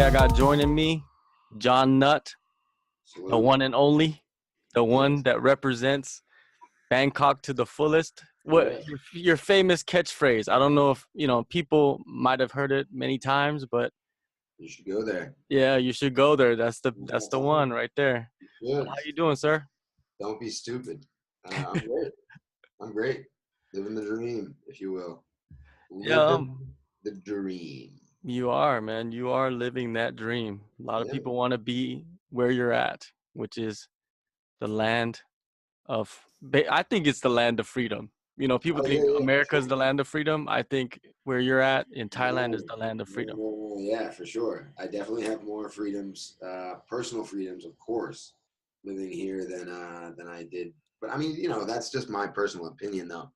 I got joining me, Jon Nutt, the one and only, the one that represents Bangkok to the fullest. What your famous catchphrase? I don't know if people might have heard it many times, but you should go there. Yeah, you should go there. That's the one right there. Good. How you doing, sir? Don't be stupid. I'm great. I'm great. Living the dream, if you will. Yeah, Living the dream. you are, man. You are living that dream. A lot of people want to be where you're at, which is the land of. I think it's the land of freedom. People think America's the land of freedom. I think where you're at in Thailand is the land of freedom. Yeah, for sure. I definitely have more freedoms, personal freedoms, of course, living here than I did. But I mean, that's just my personal opinion, though.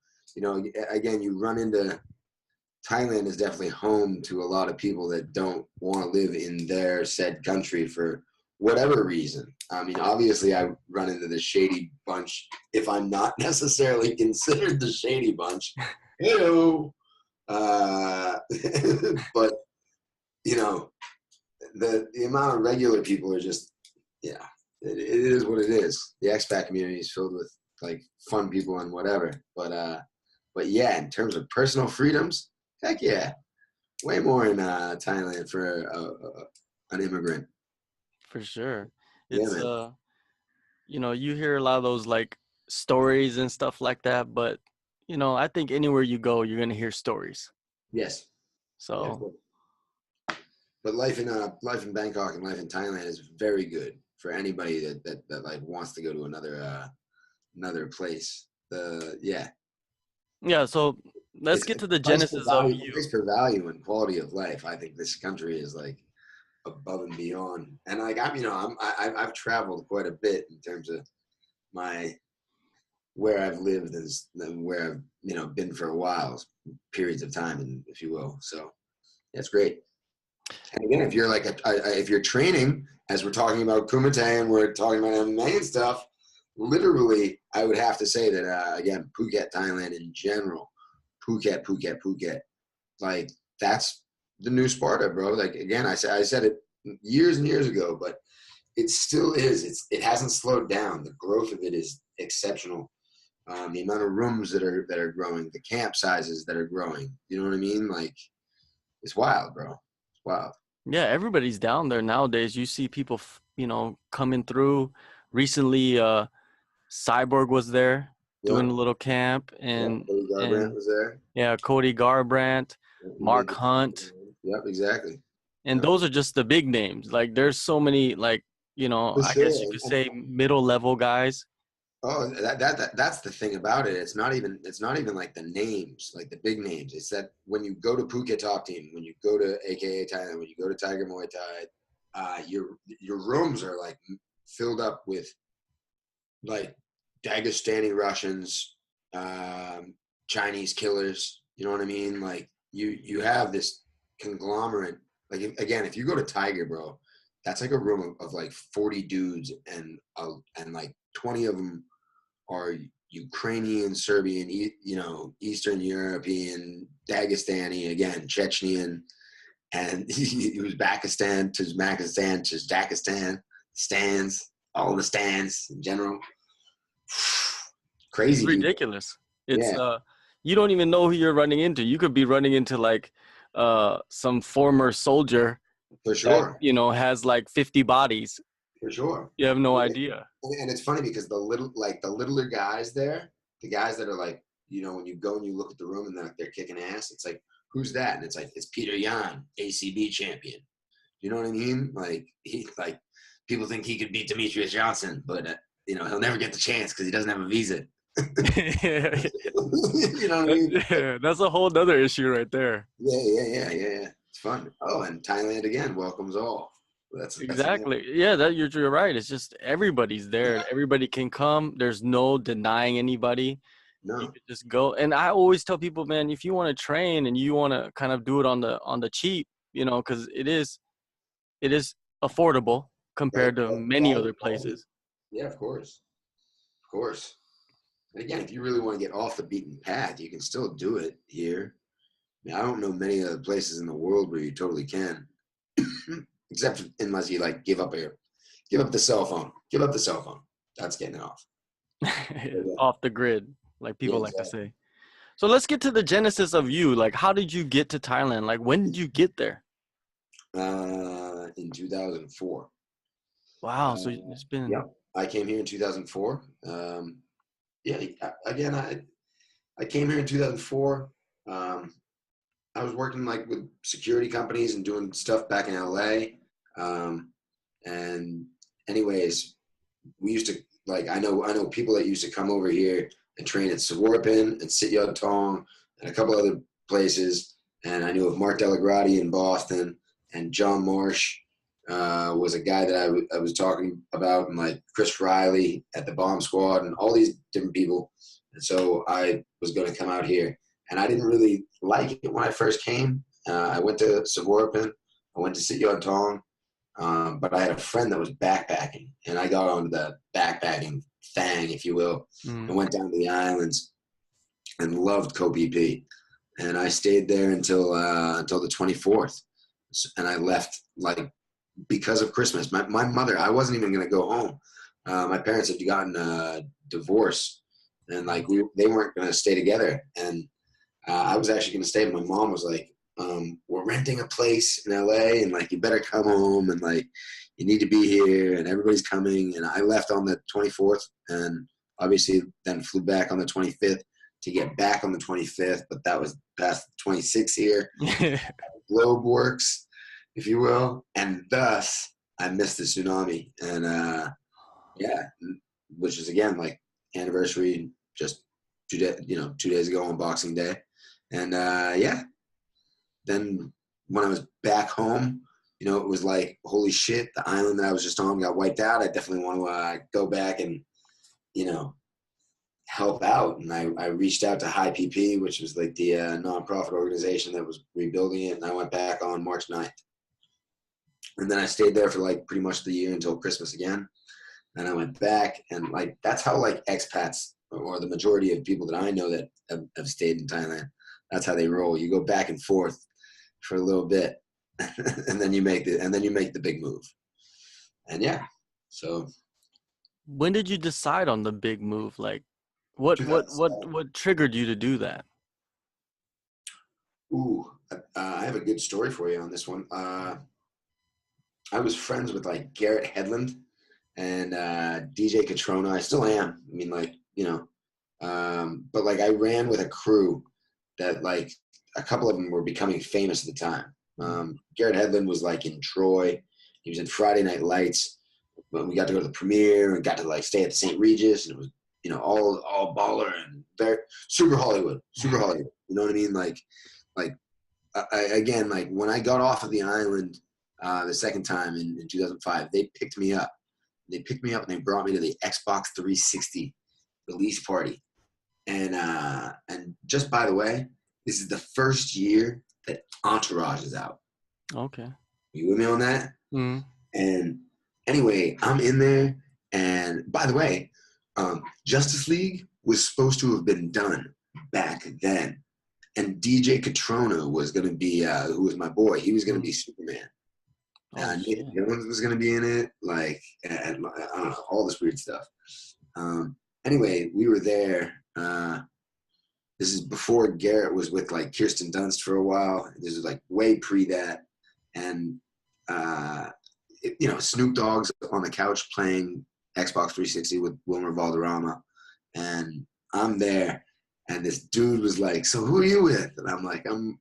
Again, you run into Thailand is definitely home to a lot of people that don't want to live in their said country for whatever reason. I mean, obviously, I run into the shady bunch if I'm not necessarily considered the shady bunch. Hello. But, the amount of regular people are just, it is what it is. The expat community is filled with, like, fun people and whatever. But yeah, in terms of personal freedoms, heck yeah. Way more in Thailand for an immigrant. For sure. Yeah, It's man. you hear a lot of those like stories and stuff like that, but I think anywhere you go, you're gonna hear stories. Yes. So but life in Bangkok and life in Thailand is very good for anybody that like wants to go to another place. Yeah, so let's get to the genesis of you. Place for value and quality of life. I think this country is like above and beyond. And like I've traveled quite a bit in terms of my where I've lived and where I've been for a while, periods of time, and if you will. So that's great. And again, if you're like if you're training, as we're talking about Kumite and we're talking about MMA and stuff, literally, I would have to say that again, Phuket, Thailand in general, Phuket, like that's the new Sparta, bro. Like again, I said it years and years ago, but it still is. It hasn't slowed down. The growth of it is exceptional. The amount of rooms that are growing, the camp sizes that are growing. You know what I mean? Like it's wild, bro. It's wild. Yeah, everybody's down there nowadays. You see people, coming through. Recently, Cyborg was there doing a little camp, and Cody Garbrandt was there. Yeah, Cody Garbrandt, Mark Hunt. Yep, exactly. And those are just the big names. Like there's so many, like, I guess you could say middle level guys. Oh, that's the thing about it. It's not even like the names, like the big names. It's that when you go to Phuket Top Team, when you go to AKA Thailand, when you go to Tiger Muay Thai, your rooms are like filled up with like Dagestani Russians, Chinese killers. You know what I mean? Like you have this conglomerate. Like again, if you go to Tiger, bro, that's like a room of like 40 dudes and like 20 of them are Ukrainian, Serbian, Eastern European, Dagestani, again, Chechnyan, and Uzbekistan, Tajikistan, Tajikistan, stands, all the stands in general. Crazy. It's ridiculous. It's you don't even know who you're running into. You could be running into like some former soldier for sure that, has like 50 bodies. For sure. You have no idea. And it's funny because the littler guys there, the guys that are like, when you go and you look at the room and they're kicking ass, it's like, who's that? And it's like, it's Peter Yan, ACB champion. You know what I mean? Like people think he could beat Demetrius Johnson, but he'll never get the chance because he doesn't have a visa. You know what I mean? Yeah, that's a whole other issue right there. Yeah. It's fun. Oh, and Thailand again welcomes all. That's exactly. You're right. It's just everybody's there. Yeah. Everybody can come. There's no denying anybody. No. You could just go. And I always tell people, man, if you want to train and you want to kind of do it on the cheap, because it is affordable compared to many other places. Yeah, of course. And again, if you really want to get off the beaten path, you can still do it here. I mean, I don't know many other places in the world where you totally can. except unless you like give up the cell phone. Give up the cell phone. That's getting it off. Off the grid, like Yeah, people like to exactly. say. So let's get to the genesis of you. Like, how did you get to Thailand? Like, when did you get there? In 2004. Wow. So it's been. Yep. I came here in 2004. Yeah. Again, I came here in 2004. I was working like with security companies and doing stuff back in LA. And anyways, we used to like I know people that used to come over here and train at Savorpin and Sit Yud Tong and a couple other places. And I knew of Mark Delagrati in Boston, and John Marsh was a guy that I was talking about, and like Chris Riley at the Bomb Squad and all these different people. And so I was going to come out here, and I didn't really like it when I first came. I went to Savorpin, I went to Sit Yud Tong, but I had a friend that was backpacking, and I got onto the backpacking thing, if you will, and went down to the islands and loved Koh Phi Phi. And I stayed there until the 24th, and I left like because of Christmas. My mother, I wasn't even going to go home. My parents had gotten a divorce, and like they weren't going to stay together, and I was actually going to stay. But my mom was like, we're renting a place in LA, and like you better come home, and like you need to be here, and everybody's coming. And I left on the 24th, and obviously then flew back on the 25th to get back on the 25th, but that was past the 26th here. Globe works, if you will, and thus I missed the tsunami. And yeah, which is again like anniversary just 2 days ago on Boxing Day. And yeah, then when I was back home, it was like, holy shit, the island that I was just on got wiped out. I definitely want to go back and, help out. And I reached out to High PP, which was like the nonprofit organization that was rebuilding it. And I went back on March 9th. And then I stayed there for like pretty much the year until Christmas again. And I went back, and like, that's how like expats or the majority of people that I know that have stayed in Thailand, that's how they roll. You go back and forth for a little bit and then you make the big move. And yeah, so. When did you decide on the big move? Like, what triggered you to do that? Ooh, I have a good story for you on this one. I was friends with like Garrett Hedlund and DJ Catrona. I still am. I mean, like, but like I ran with a crew that like a couple of them were becoming famous at the time. Garrett Hedlund was like in Troy. He was in Friday Night Lights. But we got to go to the premiere and got to like stay at the St. Regis, and it was, all baller and very super Hollywood. You know what I mean? Like again, like when I got off of the island the second time in 2005, they picked me up. And they brought me to the Xbox 360 release party. And just by the way, this is the first year that Entourage is out. Okay. You with me on that? Mm. And anyway, I'm in there. And by the way, Justice League was supposed to have been done back then. And DJ Catrona was going to be, who was my boy, he was going to be Superman. Nathan Jones was going to be in it, like, and I don't know, all this weird stuff. Anyway, we were there. This is before Garrett was with, like, Kirsten Dunst for a while. This is, like, way pre that. And, Snoop Dogg's on the couch playing Xbox 360 with Wilmer Valderrama. And I'm there. And this dude was like, so who are you with? And I'm like, I'm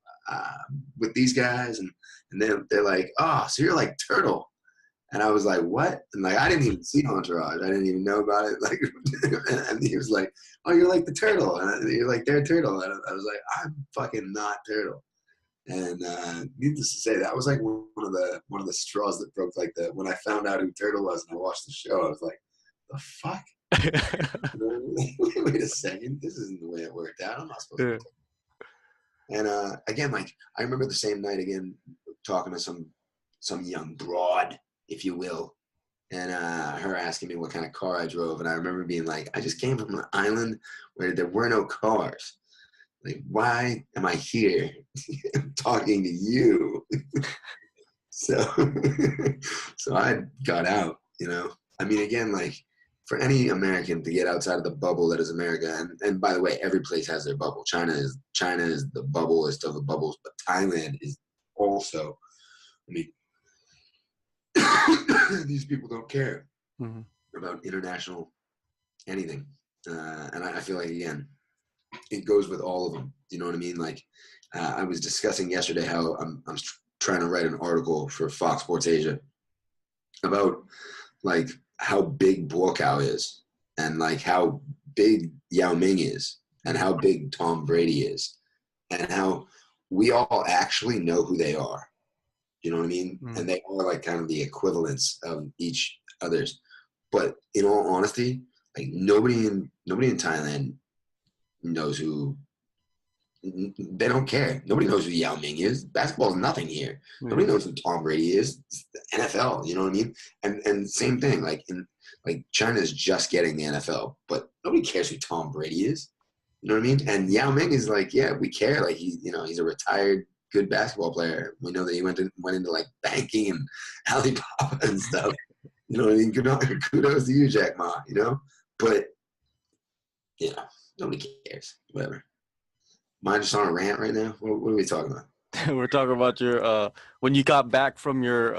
with these guys. And they're like, oh, so you're like Turtle. And I was like, what? And like, I didn't even see Entourage. I didn't even know about it. Like, and he was like, oh, you're like the Turtle. And you're like their Turtle. And I was like, I'm fucking not Turtle. And needless to say, that was like one of the straws that broke. Like when I found out who Turtle was and I watched the show, I was like, the fuck? Wait a second, this isn't the way it worked out. I'm not supposed to. And again, like I remember the same night again talking to some young broad, if you will, and her asking me what kind of car I drove, and I remember being like, I just came from an island where there were no cars. Like, why am I here talking to you? So, so I got out, you know. I mean, again, like for any American to get outside of the bubble that is America, and by the way, every place has their bubble. China is the bubblest of the bubbles, but Thailand is also. I mean, these people don't care about international anything, and I feel like again, it goes with all of them. You know what I mean? Like I was discussing yesterday how I'm trying to write an article for Fox Sports Asia about like how big Buakaw is, and like how big Yao Ming is, and how big Tom Brady is, and how we all actually know who they are. You know what I mean? And they are like kind of the equivalents of each others. But in all honesty, like nobody in Thailand knows who. They don't care. Nobody knows who Yao Ming is. Basketball is nothing here. Nobody knows who Tom Brady is. It's the NFL, you know what I mean? And same thing. Like China is just getting the NFL, but nobody cares who Tom Brady is. You know what I mean? And Yao Ming is like, yeah, we care. Like he's a retired good basketball player. We know that he went into like banking and Alibaba and stuff. You know what I mean? Kudos to you, Jack Ma. You know, but you know, nobody cares. Whatever. Am I just on a rant right now? What are we talking about? We're talking about your when you got back from your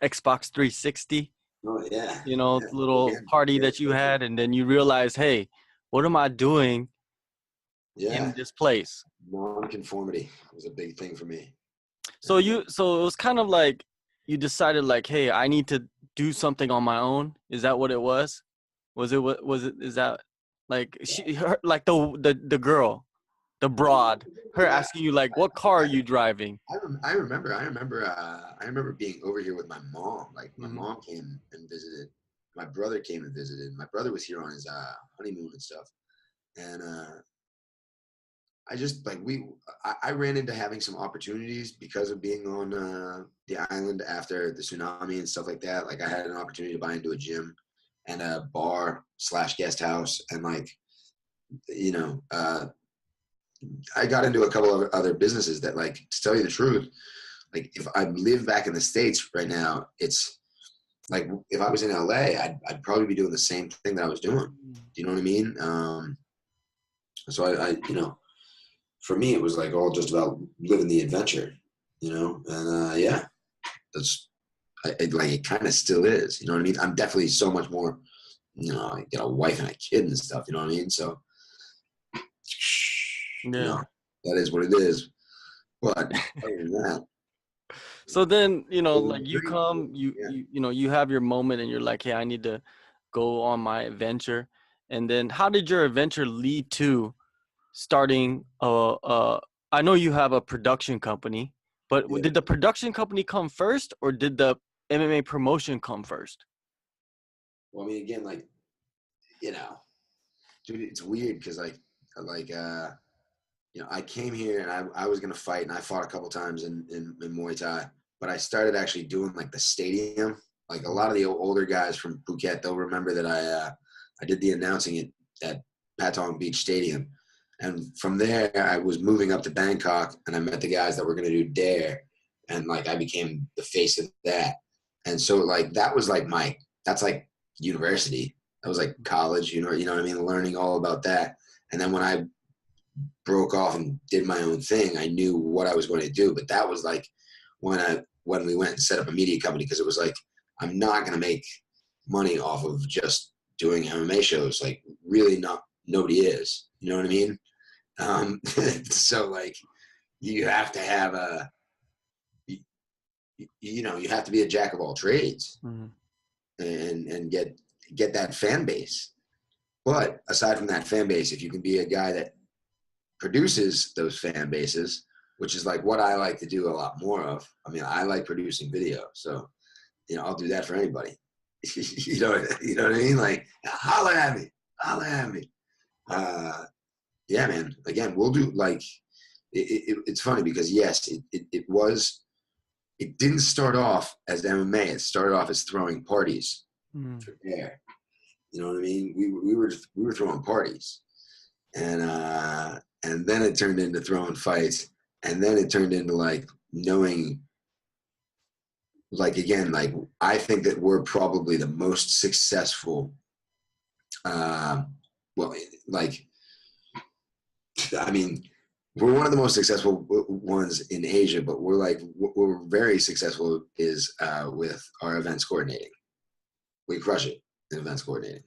Xbox 360. Oh yeah. You know, little party that you had, and then you realize, hey, what am I doing in this place? Non-conformity was a big thing for me. So it was kind of like you decided like, hey, I need to do something on my own. Is that what it was? Is that like like the girl, the broad, her asking you like, what car are you driving? I remember being over here with my mom. Like my mom came and visited. My brother came and visited. My brother was here on his honeymoon and stuff. And I just like I ran into having some opportunities because of being on the island after the tsunami and stuff like that. Like I had an opportunity to buy into a gym and a bar / guest house, and like, you know, I got into a couple of other businesses that, like, to tell you the truth, like if I lived back in the States right now, it's like if I was in LA, I'd probably be doing the same thing that I was doing. Do you know what I mean? So I you know, for me, it was like all just about living the adventure, you know? And yeah, that's like, it kind of still is, you know what I mean? I'm definitely so much more, you know, I got a wife and a kid and stuff, you know what I mean? So, you know, that is what it is. But other than that. So then, you know, like you come, you know, you have your moment and you're like, hey, I need to go on my adventure. And then how did your adventure lead to starting I know you have a production company, but did the production company come first, or did the MMA promotion come first? Well, I mean, again, like, you know, dude, it's weird because like you know, I came here and I was gonna fight, and I fought a couple times in Muay Thai, but I started actually doing like the stadium. Like a lot of the older guys from Phuket, they'll remember that I did the announcing at Patong Beach Stadium. And from there, I was moving up to Bangkok, and I met the guys that were going to do Dare, and like I became the face of that. And so like that was like that's like university. That was like college, you know what I mean? Learning all about that. And then when I broke off and did my own thing, I knew what I was going to do. But that was like when we went and set up a media company, because it was like, I'm not going to make money off of just doing MMA shows. Like really nobody is, you know what I mean? So like you have to have you know, you have to be a jack of all trades and get that fan base. But aside from that fan base, if you can be a guy that produces those fan bases, which is like what I like to do a lot more of. I mean, I like producing video, so you know, I'll do that for anybody. you know what I mean? Like, holla at me. Yeah, man. Again, we'll do like it's funny because yes, it didn't start off as MMA. It started off as throwing parties for Dare. You know what I mean? We were throwing parties, and then it turned into throwing fights, and then it turned into like knowing like, again, like, I think that we're probably the most successful, well, like, I mean, we're one of the most successful ones in Asia, but we're very successful is with our events coordinating. We crush it in events coordinating.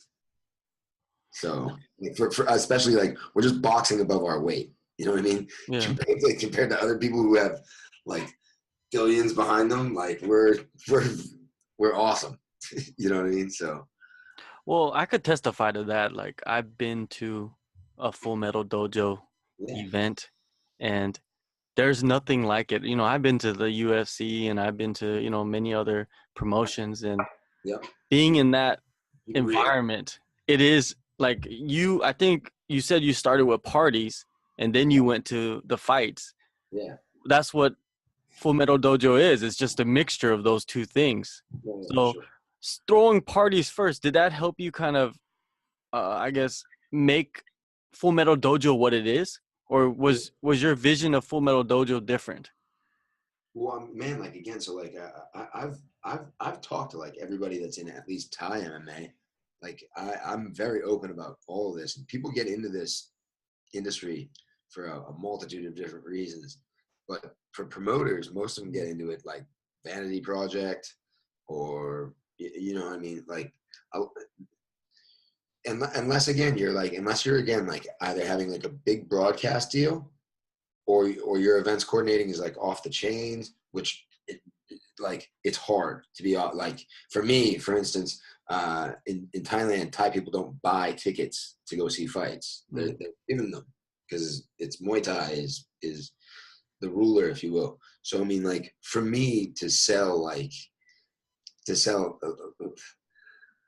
So for especially, like, we're just boxing above our weight. You know what I mean? Yeah. Compared to other people who have like billions behind them, like we're awesome. You know what I mean? So. Well, I could testify to that. Like, I've been to a Full Metal Dojo Yeah. event, and there's nothing like it. I've been to the UFC, and I've been to, many other promotions, and Yep. being in that Real. environment, it is like I think you said you started with parties and then you went to the fights. Yeah. That's what Full Metal Dojo is. It's just a mixture of those two things. Yeah, So sure. throwing parties first, did that help you kind of, I guess, make Full Metal Dojo what it is? Or was your vision of Full Metal Dojo different? Well, man, like, again, so like I've talked to like everybody that's in at least Thai MMA. Like, I'm very open about all of this, and people get into this industry for a multitude of different reasons. But for promoters, most of them get into it like vanity project, or you know what I mean, like, unless again unless you're again like either having like a big broadcast deal, or your events coordinating is like off the chains, which like it's hard to be like, for me, for instance, in Thailand, Thai people don't buy tickets to go see fights. They're giving them, because it's Muay Thai is the ruler, if you will. So I mean, like, for me to sell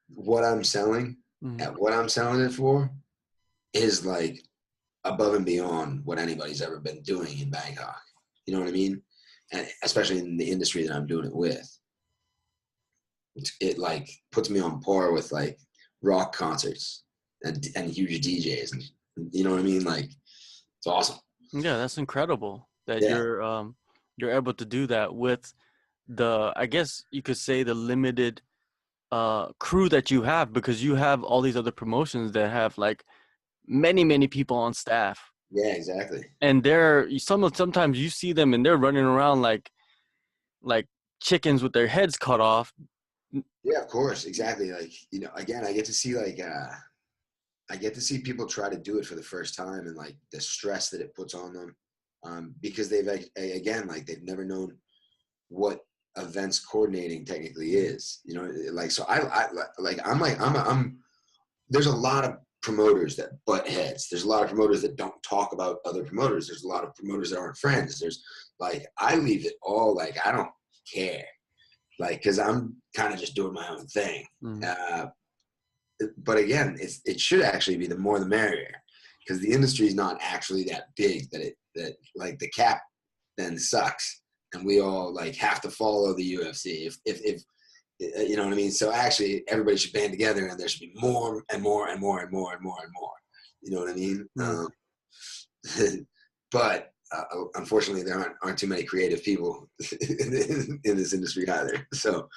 what I'm selling at what I'm selling it for is like above and beyond what anybody's ever been doing in Bangkok. You know what I mean? And especially in the industry that I'm doing it with. It like puts me on par with like rock concerts and huge DJs. And you know what I mean? Like, it's awesome. Yeah, that's incredible that Yeah. you're able to do that with I guess you could say, the limited crew that you have, because you have all these other promotions that have like many people on staff. Yeah, exactly. And sometimes you see them and they're running around like chickens with their heads cut off. Yeah, of course. Exactly. Like, again, I get to see like I get to see people try to do it for the first time, and like the stress that it puts on them, because they've never known what events coordinating technically is. Like, so I'm there's a lot of promoters that butt heads. There's a lot of promoters that don't talk about other promoters. There's a lot of promoters that aren't friends. There's like, I leave it all, like, I don't care, like, because I'm kind of just doing my own thing. But again, it should actually be the more the merrier, because the industry is not actually that big that like the cap then sucks, and we all like have to follow the UFC if you know what I mean. So actually, everybody should band together, and there should be more and more and more and more and more and more. You know what I mean? But unfortunately, there aren't too many creative people in this industry either. So,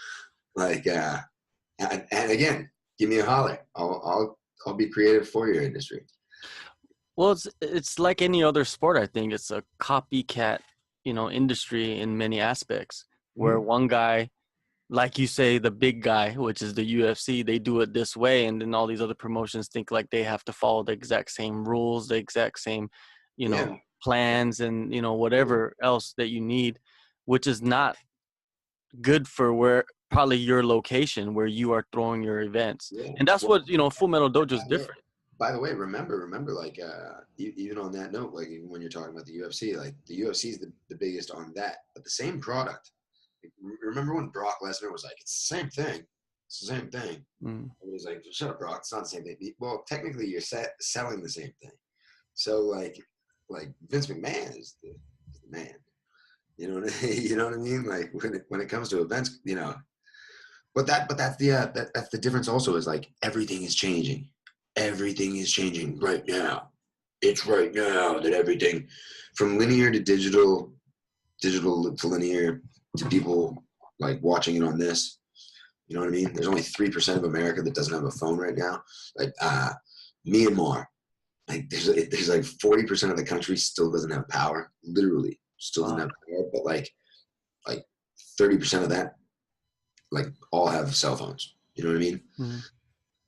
like, and again, give me a holler. I'll be creative for your industry. Well, it's like any other sport. I think it's a copycat, industry in many aspects, where one guy, like you say, the big guy, which is the UFC, they do it this way, and then all these other promotions think like they have to follow the exact same rules, the exact same, plans, and whatever else that you need, which is not good for where probably your location where you are throwing your events. And that's what Full Metal Dojo is different. By the way, remember, like, even on that note, like, even when you're talking about the UFC, like, the UFC is the biggest on that, but the same product. Remember when Brock Lesnar was like, it's the same thing. It's the same thing. And he's like, shut up, Brock. It's not the same thing. Well, technically, you're selling the same thing. So, like Vince McMahon is the man. You know what I mean? Like, when it comes to events, But that's the difference. Also, is like everything is changing. Everything is changing right now. It's right now that everything, from linear to digital to linear, to people like watching it on this. You know what I mean? There's only 3% of America that doesn't have a phone right now. Like Myanmar, like there's like 40% of the country still doesn't have power. Literally, still doesn't have power. But like 30% of that, like all have cell phones. You know what I mean? Mm-hmm.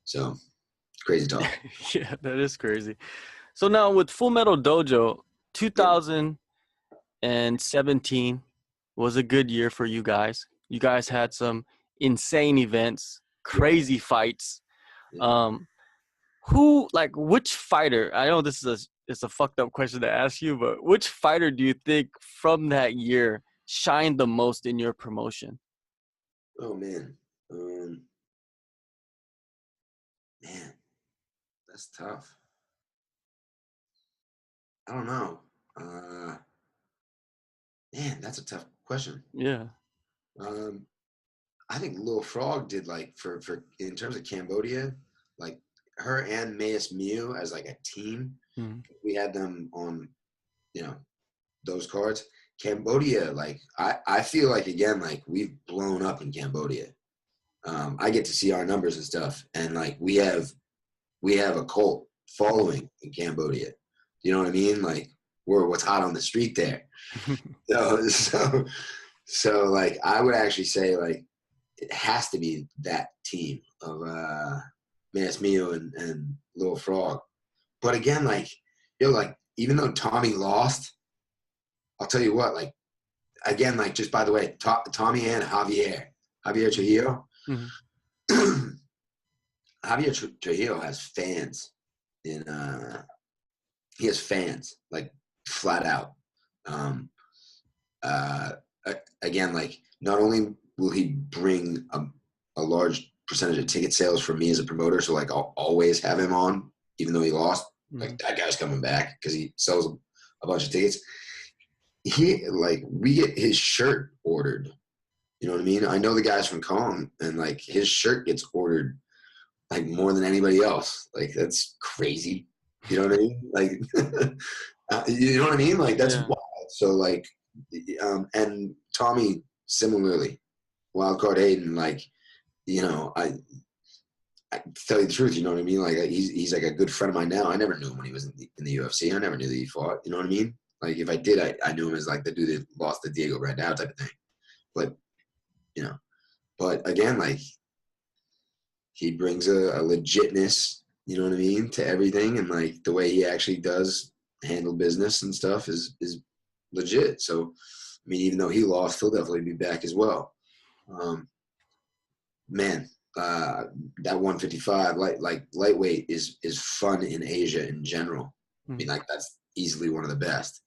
So crazy talk. Yeah, that is crazy. So now with Full Metal Dojo, 2017 was a good year for you guys. You guys had some insane events, crazy fights. Yeah. Which fighter? I know it's a fucked up question to ask you, but which fighter do you think from that year shined the most in your promotion? Oh man, man, that's tough. I don't know. Man, that's a tough question. Yeah. I think Lil Frog did like for in terms of Cambodia, like her and Mayas Mew as like a team. Mm-hmm. We had them on, you know, those cards. Cambodia, like I feel like again, like we've blown up in Cambodia. I get to see our numbers and stuff, and like we have a cult following in Cambodia. You know what I mean? Like we're what's hot on the street there. So like I would actually say like it has to be that team of Mayas Mio and Lil Frog. But again, like like even though Tommy lost, I'll tell you what, like again, like just by the way, Tommy and Javier Trujillo. Mm-hmm. Javier Trujillo has fans in he has fans like flat out. Again, like not only will he bring a large percentage of ticket sales for me as a promoter, so like I'll always have him on, even though he lost. Mm-hmm. Like that guy's coming back because he sells a bunch of tickets. We get his shirt ordered. You know what I mean? I know the guys from Kong, and like his shirt gets ordered like more than anybody else. Like that's crazy. You know what I mean? Like, you know what I mean? Like that's wild. So like, and Tommy similarly, Wildcard Hayden. Like, you know, I tell you the truth. You know what I mean? Like he's like a good friend of mine now. I never knew him when he was in the UFC. I never knew that he fought. You know what I mean? Like if I did, I knew him as like the dude that lost to Diego Brandao type of thing. But you know, but again, like he brings a legitness, you know what I mean, to everything, and like the way he actually does handle business and stuff is legit. So, I mean, even though he lost, he'll definitely be back as well. Man, that 155 lightweight is fun in Asia in general. Mm-hmm. I mean, like that's easily one of the best.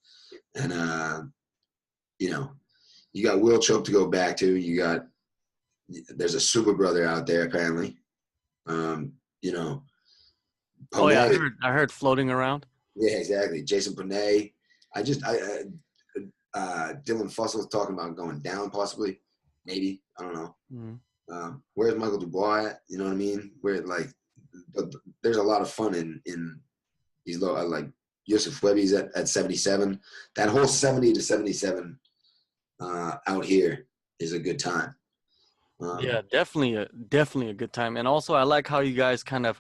And you know, you got Will Choke to go back to. There's a super brother out there apparently. You know. Poney, oh yeah, I heard floating around. Yeah, exactly. Jason Poney. Dylan Fussell was talking about going down possibly, maybe. I don't know. Mm-hmm. Where's Michael Dubois at? You know what I mean? Where like, but there's a lot of fun in these low. Like Yusuf Webby's at 77. That whole 70 to 77 out here is a good time. Yeah, definitely a good time. And also I like how you guys kind of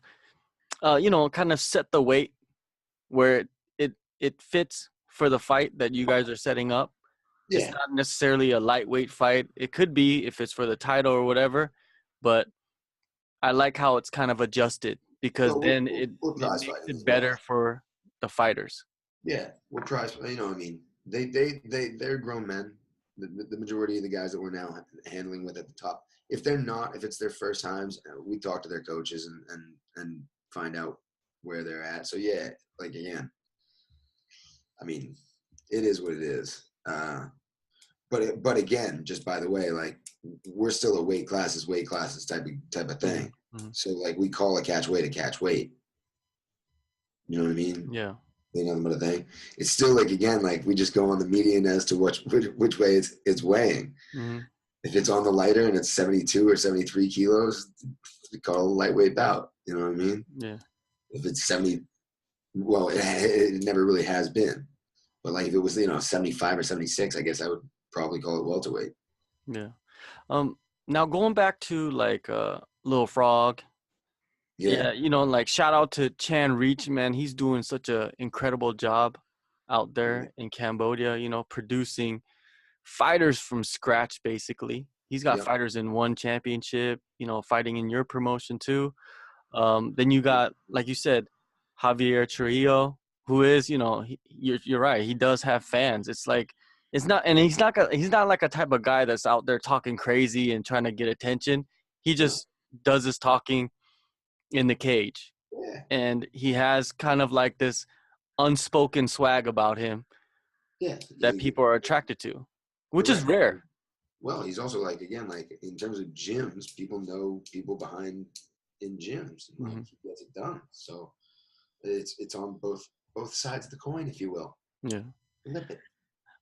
kind of set the weight where it fits for the fight that you guys are setting up. Yeah. It's not necessarily a lightweight fight. It could be if it's for the title or whatever, but I like how it's kind of adjusted because then it makes it better for the fighters. Yeah, we'll try. You know, I mean, they're grown men. The majority of the guys that we're now handling with at the top, if it's their first times, we talk to their coaches and find out where they're at. So yeah, like again, I mean, it is what it is. But again, just by the way, like we're still a weight classes type of thing. Mm-hmm. So like we call a catch weight. You know what I mean? Yeah. Ain't nothing but a thing. It's still like again, like we just go on the median as to which way it's weighing. Mm-hmm. If it's on the lighter and it's 72 or 73 kilos, we call it a lightweight bout. You know what I mean? Yeah. If it's 70, well, it never really has been. But like if it was 75 or 76, I guess I would probably call it welterweight. Yeah. Now going back to like Little Frog, Yeah, yeah, you know, like shout out to Chan Reach, man. He's doing such a incredible job out yeah, there in Cambodia, you know, producing fighters from scratch basically. He's got yep, fighters in one championship, you know, fighting in your promotion too. Then you got, like you said, Javier Trujillo, who is, you know, you're right. He does have fans. It's like it's not, and he's not like a type of guy that's out there talking crazy and trying to get attention. He no, just does his talking in the cage, yeah, and he has kind of like this unspoken swag about him yeah. that people are attracted to, which is Correct. rare. Well, he's also like again, like in terms of gyms, people know people behind in gyms, and like Hmm. he gets it done. So it's on both sides of the coin, if you will. Yeah. Flip it.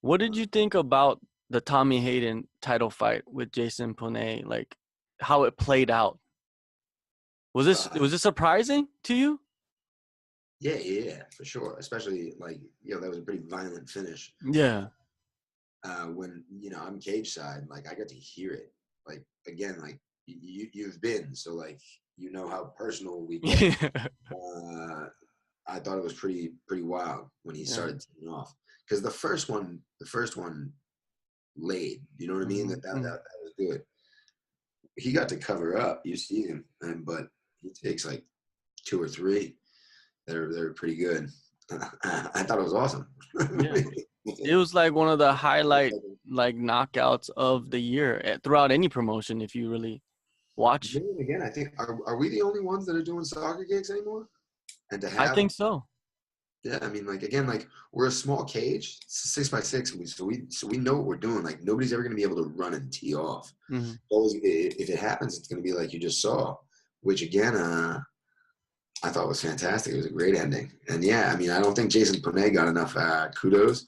What did you think about the Tommy Hayden title fight with Jason Poney? Like how it played out? Uh, Was this surprising to you? yeah, yeah, yeah, for sure. Especially like that was a pretty violent finish. Yeah. When I'm cage side, like I got to hear it. Like again, like you've been, so like how personal we get. Yeah. I thought it was pretty wild when he Yeah. started taking off because the first one laid. You know what I mean? Hmm. That was good. He got to cover up. You see him, but he takes like two or three that are pretty good. I thought it was awesome. Yeah. It was like one of the highlight like knockouts of the year throughout any promotion if you really watch. Then again, I think are we the only ones that are doing soccer gigs anymore? And to I have, think so. yeah, I mean, like again, like we're a small cage, 6x6, so we know what we're doing. Like nobody's ever gonna be able to run and tee off. Hmm. Always, if it happens, it's gonna be like you just saw, which again, I thought was fantastic. It was a great ending, and yeah, I mean, I don't think Jason Poney got enough kudos.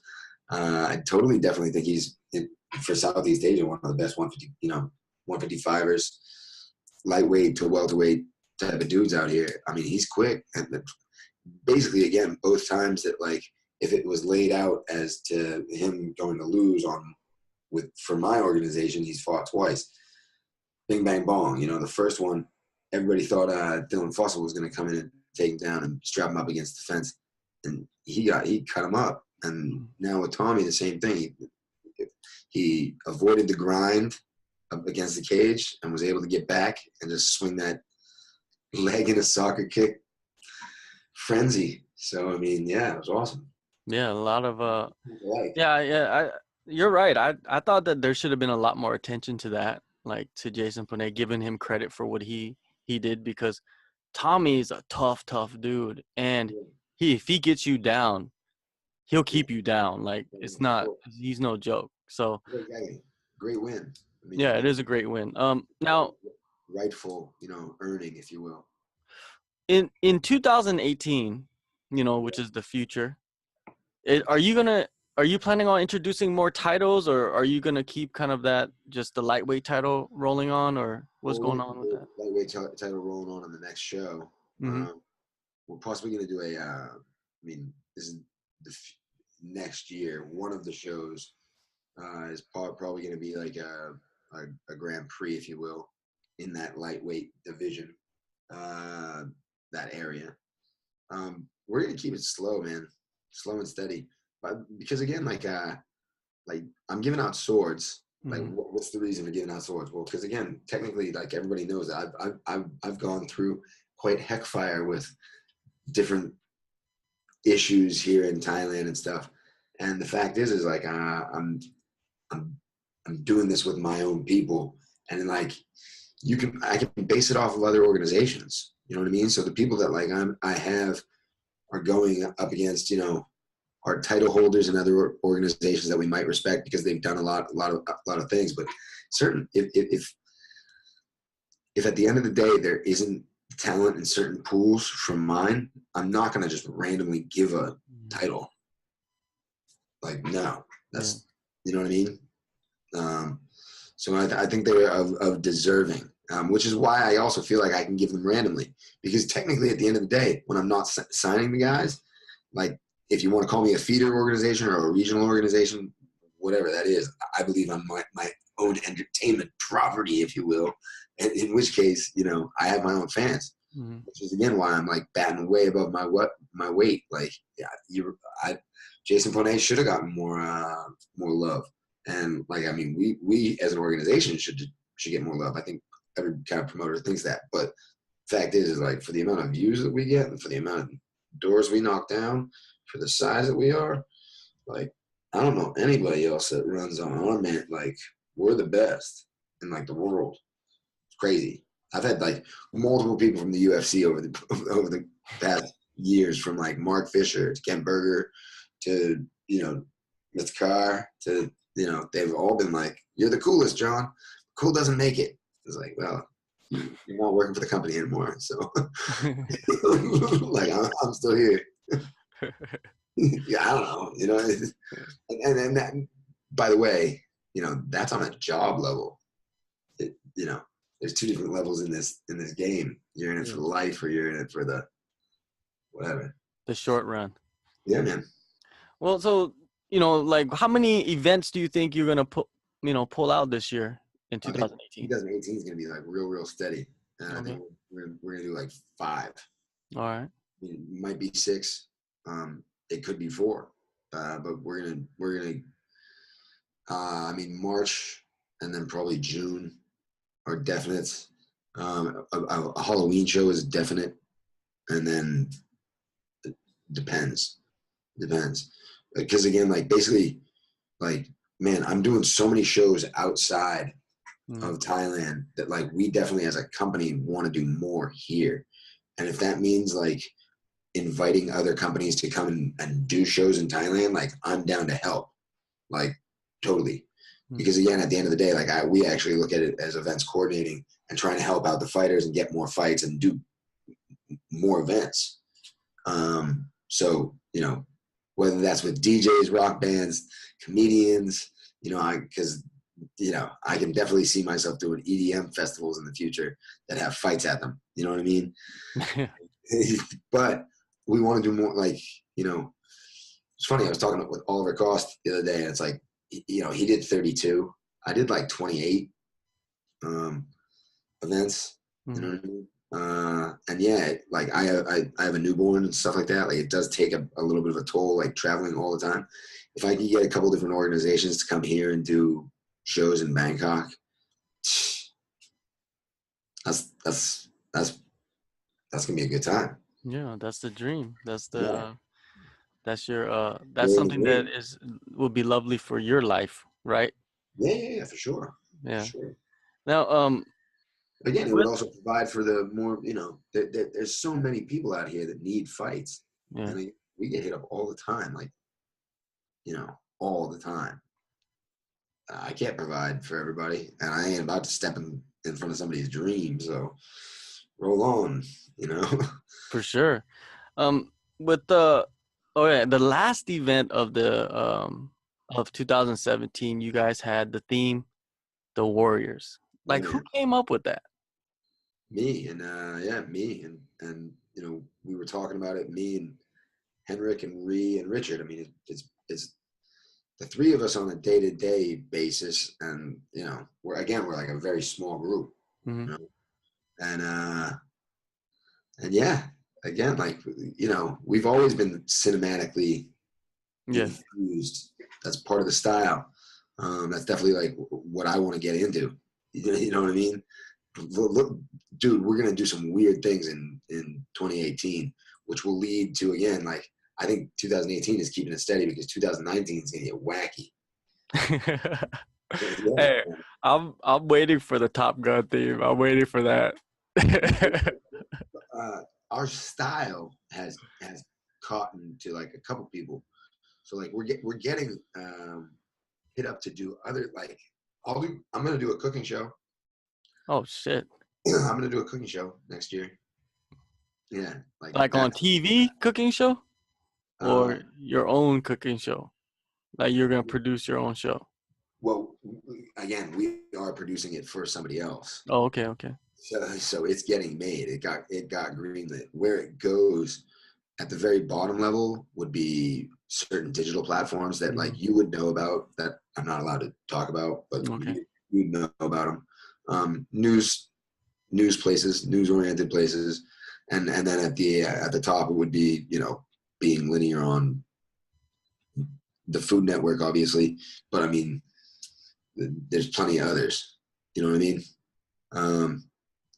I totally, definitely think he's for Southeast Asia one of the best 150, 155ers, lightweight to welterweight type of dudes out here. I mean, he's quick, and basically, again, both times that like if it was laid out as to him going to lose for my organization, he's fought twice. Bing bang bong. The first one, everybody thought Dylan Fussell was going to come in and take him down and strap him up against the fence, and he cut him up. And now with Tommy, the same thing. He avoided the grind up against the cage and was able to get back and just swing that leg in a soccer kick frenzy. So I mean, yeah, it was awesome. Yeah, a lot of Like, yeah, you're right. I thought that there should have been a lot more attention to that, like to Jason Panay, giving him credit for what he did because Tommy's a tough dude, and if he gets you down, he'll yeah, keep you down. Like he's no joke. So great guy, great win. I mean, yeah, it is a great win. Now rightful, earning, if you will. in 2018, which is the future, are you planning on introducing more titles, or are you gonna keep kind of that just the lightweight title rolling on, or what's Well, going on with that? lightweight title rolling on the next show. Hmm. We're possibly going to do I mean, this is next year. One of the shows is probably going to be like a Grand Prix, if you will, in that lightweight division, that area. We're going to keep it slow, man, slow and steady. But because again, like I'm giving out swords. Like, Hmm. what's the reason for giving out swords? Well, because again, technically, like everybody knows, I've gone through quite heckfire with different issues here in Thailand and stuff. And the fact is like I'm doing this with my own people, and like I can base it off of other organizations. You know what I mean? So the people that like I have are going up against our title holders and other organizations that we might respect because they've done a lot of things. But certain if at the end of the day there isn't talent in certain pools from mine, I'm not going to just randomly give a title. Like, no, that's, you know what I mean? So I think they're of deserving, which is why I also feel like I can give them randomly, because technically at the end of the day, when I'm not signing the guys, like if you want to call me a feeder organization or a regional organization, whatever that is, I believe I'm my own entertainment property, if you will. And in which case, you know, I have my own fans, which is again why I'm like batting way above my weight. Like, yeah, Jason Poney should have gotten more love. And like, I mean, we as an organization should get more love. I think every kind of promoter thinks that. But fact is like, for the amount of views that we get and for the amount of doors we knock down, for the size that we are, like, I don't know anybody else that runs on our man. Like, we're the best in like the world. It's crazy. I've had like multiple people from the UFC over the past years, from like Mark Fisher to Ken Berger to, you know, Mitch Carr to, you know, they've all been like, you're the coolest, Jon. Cool doesn't make it. It's like, well, you're not working for the company anymore. So like, I'm still here. Yeah, I don't know, you know, and that, by the way, you know, that's on a job level. You know, there's two different levels in this game. You're in it for life, or you're in it for the whatever. The short run. Yeah, man. Well, so, you know, like, how many events do you think you're gonna pull out this year in 2018? 2018 is gonna be like real steady, and I think we're gonna do like 5. All right. It might be 6. It could be 4, but we're gonna. I mean, March and then probably June are definites. A Halloween show is definite, and then it depends. Because again, like, basically, like, man, I'm doing so many shows outside of Thailand that like we definitely as a company want to do more here, and if that means like inviting other companies to come and do shows in Thailand, like, I'm down to help, like, totally. Because again, at the end of the day, like, we actually look at it as events coordinating and trying to help out the fighters and get more fights and do more events. So, you know, whether that's with DJs, rock bands, comedians, you know, because, you know, I can definitely see myself doing EDM festivals in the future that have fights at them. You know what I mean? But we want to do more, like, you know, it's funny. I was talking with Oliver Cost the other day, and it's like, you know, he did 32. I did like 28 events. You know what I mean? And yeah, like, I have a newborn and stuff like that. Like, it does take a little bit of a toll, like, traveling all the time. If I could get a couple different organizations to come here and do shows in Bangkok, that's gonna be a good time. Yeah, that's the dream. That's your that's something that will be lovely for your life, right? Yeah, for sure. Yeah. For sure. Now, again, it would also provide for the more, you know, there's so many people out here that need fights, and we get hit up all the time, like, you know, all the time. I can't provide for everybody, and I ain't about to step in front of somebody's dream, so roll on, you know. For sure. With the last event of the of 2017, you guys had the theme, the Warriors. Like, who came up with that? Me and me and you know, we were talking about it, me and Henrik and Ree and Richard. I mean, it's the three of us on a day-to-day basis, and, you know, we're like a very small group, you know? And yeah, again, like, you know, we've always been cinematically infused. That's part of the style. That's definitely like what I want to get into. You know what I mean? Look, dude, we're gonna do some weird things in 2018, which will lead to, again, like, I think 2018 is keeping it steady because 2019 is gonna get wacky. Hey, I'm waiting for the Top Gun theme. I'm waiting for that. Our style has caught to like a couple people, so like we're getting hit up to do other, like, I'm gonna do a cooking show. Oh shit! I'm gonna do a cooking show next year. Yeah, like on TV cooking show, or your own cooking show. Like, you're gonna produce your own show. Well, again, we are producing it for somebody else. Oh, okay. So it's getting made. It got greenlit. Where it goes at the very bottom level would be certain digital platforms that like you would know about that I'm not allowed to talk about, but you'd know about them. News places, news-oriented places, and then at the top it would be, you know, being linear on the Food Network, obviously, but I mean, there's plenty of others. You know what I mean?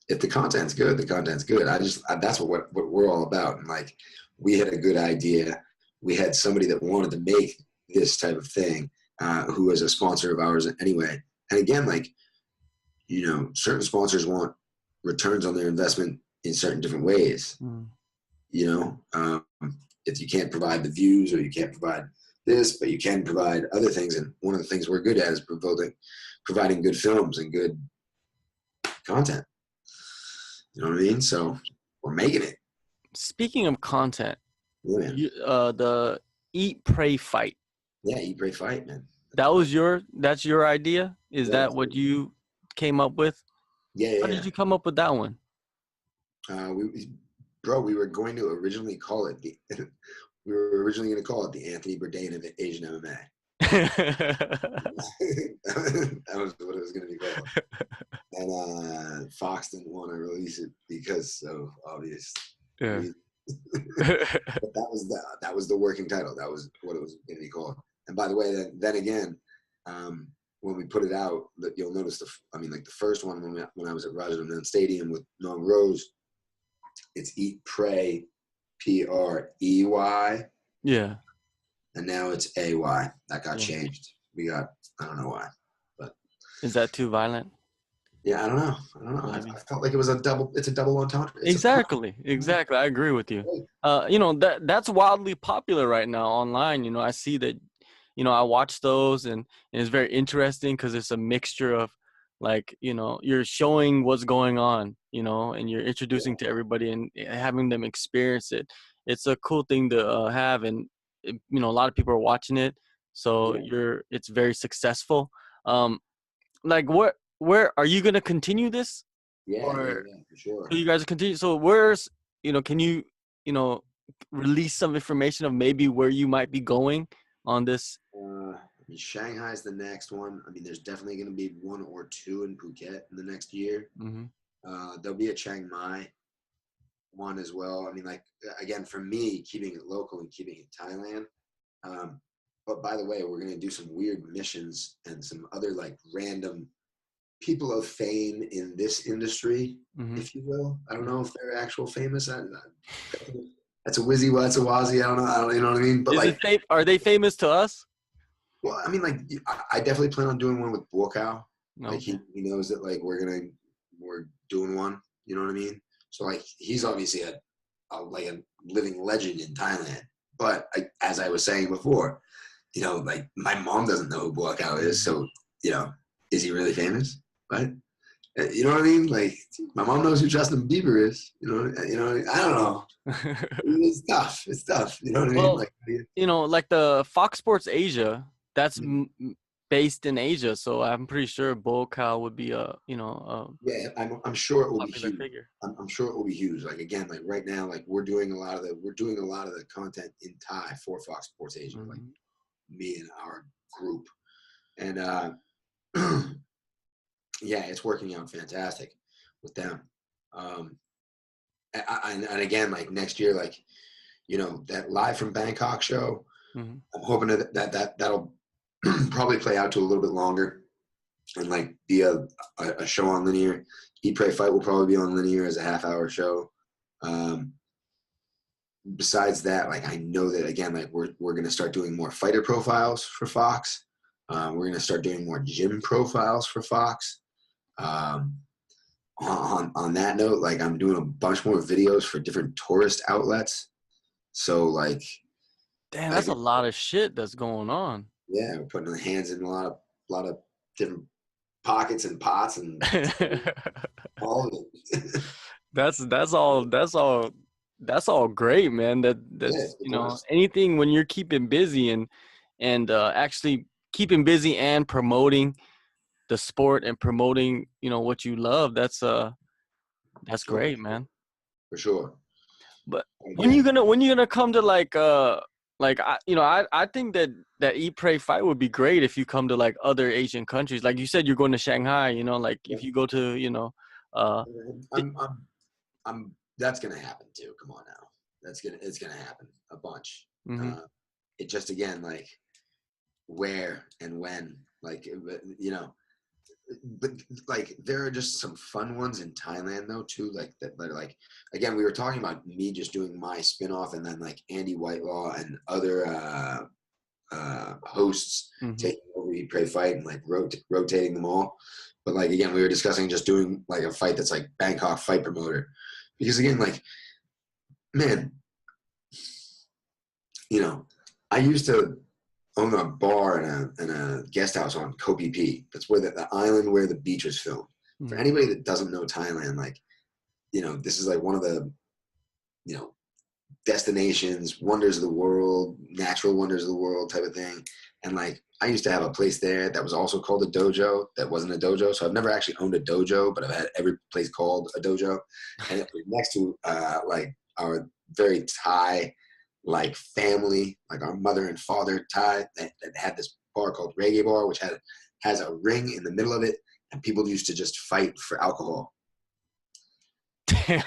If the content's good, the content's good. That's what we're all about. And like, we had a good idea. We had somebody that wanted to make this type of thing, who was a sponsor of ours anyway. And again, like, you know, certain sponsors want returns on their investment in certain different ways. You know, if you can't provide the views, or you can't provide this, but you can provide other things. And one of the things we're good at is providing good films and good content. You know what I mean? So we're making it. Speaking of content, Yeah. The Eat, Pray, Fight. Yeah, Eat, Pray, Fight, man. That's your idea? Is that what you came up with? Yeah. How did you come up with that one? We were going to originally call it the Anthony Bourdain of Asian MMA. That was what it was going to be called. And Fox didn't want to release it because of obvious reasons. But that was the working title. That was what it was going to be called. And by the way, then again, when we put it out, you'll notice the first one when I was at Rajasthan Stadium with Nong Rose, it's Eat, Pray, Prey. Yeah. And now it's AY. That got changed. I don't know why, but is that too violent? Yeah, I don't know. I felt like it's a double entendre. Exactly. I agree with you. You know, that's wildly popular right now online. You know, I see that, you know, I watch those and it's very interesting because it's a mixture of, like, you know, you're showing what's going on, you know, and you're introducing to everybody and having them experience it. It's a cool thing to have, and you know, a lot of people are watching it, so it's very successful. Like, where are you gonna continue this? Yeah, for sure. So you guys continue. So where's, you know, can you, you know, release some information of maybe where you might be going on this? I mean, Shanghai's the next one. I mean, there's definitely going to be one or two in Phuket in the next year. There'll be a Chiang Mai one as well. I mean, like, again, for me, keeping it local and keeping it Thailand. But by the way, we're going to do some weird missions and some other like random people of fame in this industry, if you will. I don't know if they're actual famous. That's a Wizzy, that's a Wazzy. I don't know. You know what I mean? But are they famous to us? Well, I mean, like, I definitely plan on doing one with Buakaw. Like, he knows that, like, we're doing one. You know what I mean? So, like, he's obviously a living legend in Thailand. But as I was saying before, you know, like, my mom doesn't know who Buakaw is. So, you know, is he really famous? Right? You know what I mean? Like, my mom knows who Justin Bieber is. You know, I don't know. It's tough. You know what I mean? Well, like, you know, like the Fox Sports Asia, that's based in Asia, so I'm pretty sure Buakaw would be I'm sure it will be huge. Figure. I'm sure it will be huge. Like, again, like right now, like we're doing a lot of the content in Thai for Fox Sports Asia, like me and our group, and it's working out fantastic with them. And again, like next year, like, you know, that Live from Bangkok show, I'm hoping that'll probably play out to a little bit longer and like be a show on linear. Eat, Pray, Fight will probably be on linear as a half-hour show. Besides that, like, I know that, again, like we're going to start doing more fighter profiles for Fox. We're going to start doing more gym profiles for Fox. On that note, like, I'm doing a bunch more videos for different tourist outlets. So, like, damn, that's a lot of shit that's going on. Yeah, we're putting our hands in a lot of different pockets and pots and all of it. That's all great, man. That's you know, anything when you're keeping busy and actually keeping busy and promoting the sport and promoting, you know, what you love, that's great, man. For sure. But when you gonna come to, like, Like I think that Eat Pray Fight would be great if you come to like other Asian countries. Like you said, you're going to Shanghai. Like if you go to uh, That's gonna happen too. Come on now, it's gonna happen a bunch. mm-hmm. It just again like where and when, like but like there are just some fun ones in Thailand though too, like that are like, again, we were talking about me just doing my spin-off, and then like Andy Whitelaw and other hosts Mm-hmm. taking over Eat Pray Fight and like rotating them all. But like again, we were discussing just doing like a fight that's like Bangkok Fight Promoter, because again, like, man, I used to own a bar and a guest house on Koh Phi Phi. That's where the island where the beach was filmed. Mm-hmm. For anybody that doesn't know Thailand, like, this is like one of the, destinations, wonders of the world, natural wonders of the world type of thing. And like, I used to have a place there that was also called a dojo that wasn't a dojo. So I've never actually owned a dojo, but I've had every place called a dojo. And it was next to like our very Thai like family, like our mother and father Thai, that had this bar called Reggae Bar, which has a ring in the middle of it, and people used to just fight for alcohol. Damn.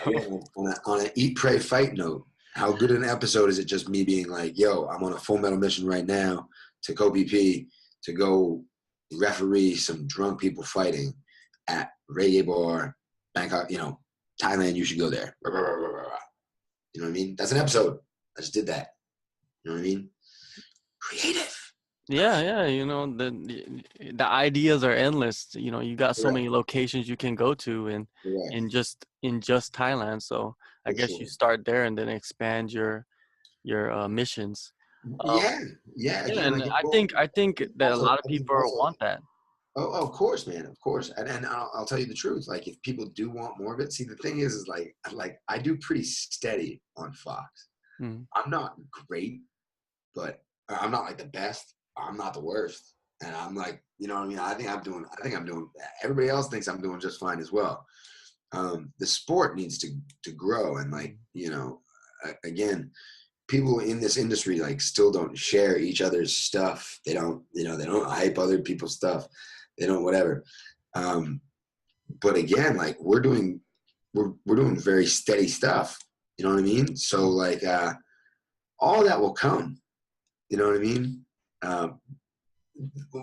On an Eat Pray Fight note, how good an episode is it just me being like, yo, I'm on a Full Metal mission right now to Koh Phi Phi to go referee some drunk people fighting at Reggae Bar, Bangkok, Thailand, you should go there. You know what I mean? That's an episode. I just did that. You know what I mean? Creative. Yeah. The ideas are endless. You got so many locations you can go to in just Thailand. So I guess you start there and then expand your missions. Yeah. And I think that a lot of people want that. Oh, of course, man, of course. And I'll tell you the truth. Like, if people do want more of it, see, the thing is like I do pretty steady on Fox. Mm-hmm. I'm not great, but I'm not like the best. I'm not the worst. And I'm like, you know what I mean? I think I'm doing, everybody else thinks I'm doing just fine as well. The sport needs to grow. And like, again, people in this industry, like, still don't share each other's stuff. They don't, they don't hype other people's stuff. They don't, whatever. But again, like, we're doing very steady stuff. You know what I mean? So like, all that will come. You know what I mean?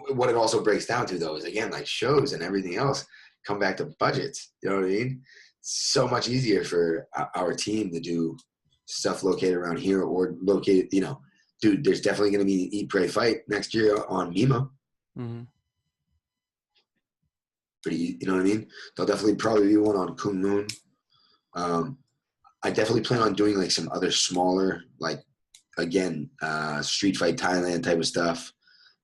What it also breaks down to, though, is again, like, shows and everything else come back to budgets. You know what I mean? It's so much easier for our team to do stuff located around here or located, dude, there's definitely going to be an Eat, Pray, Fight next year on Mima. Mm-hmm. You know what I mean? There'll definitely probably be one on Kung Moon. I definitely plan on doing like some other smaller, like, again, Street Fight Thailand type of stuff,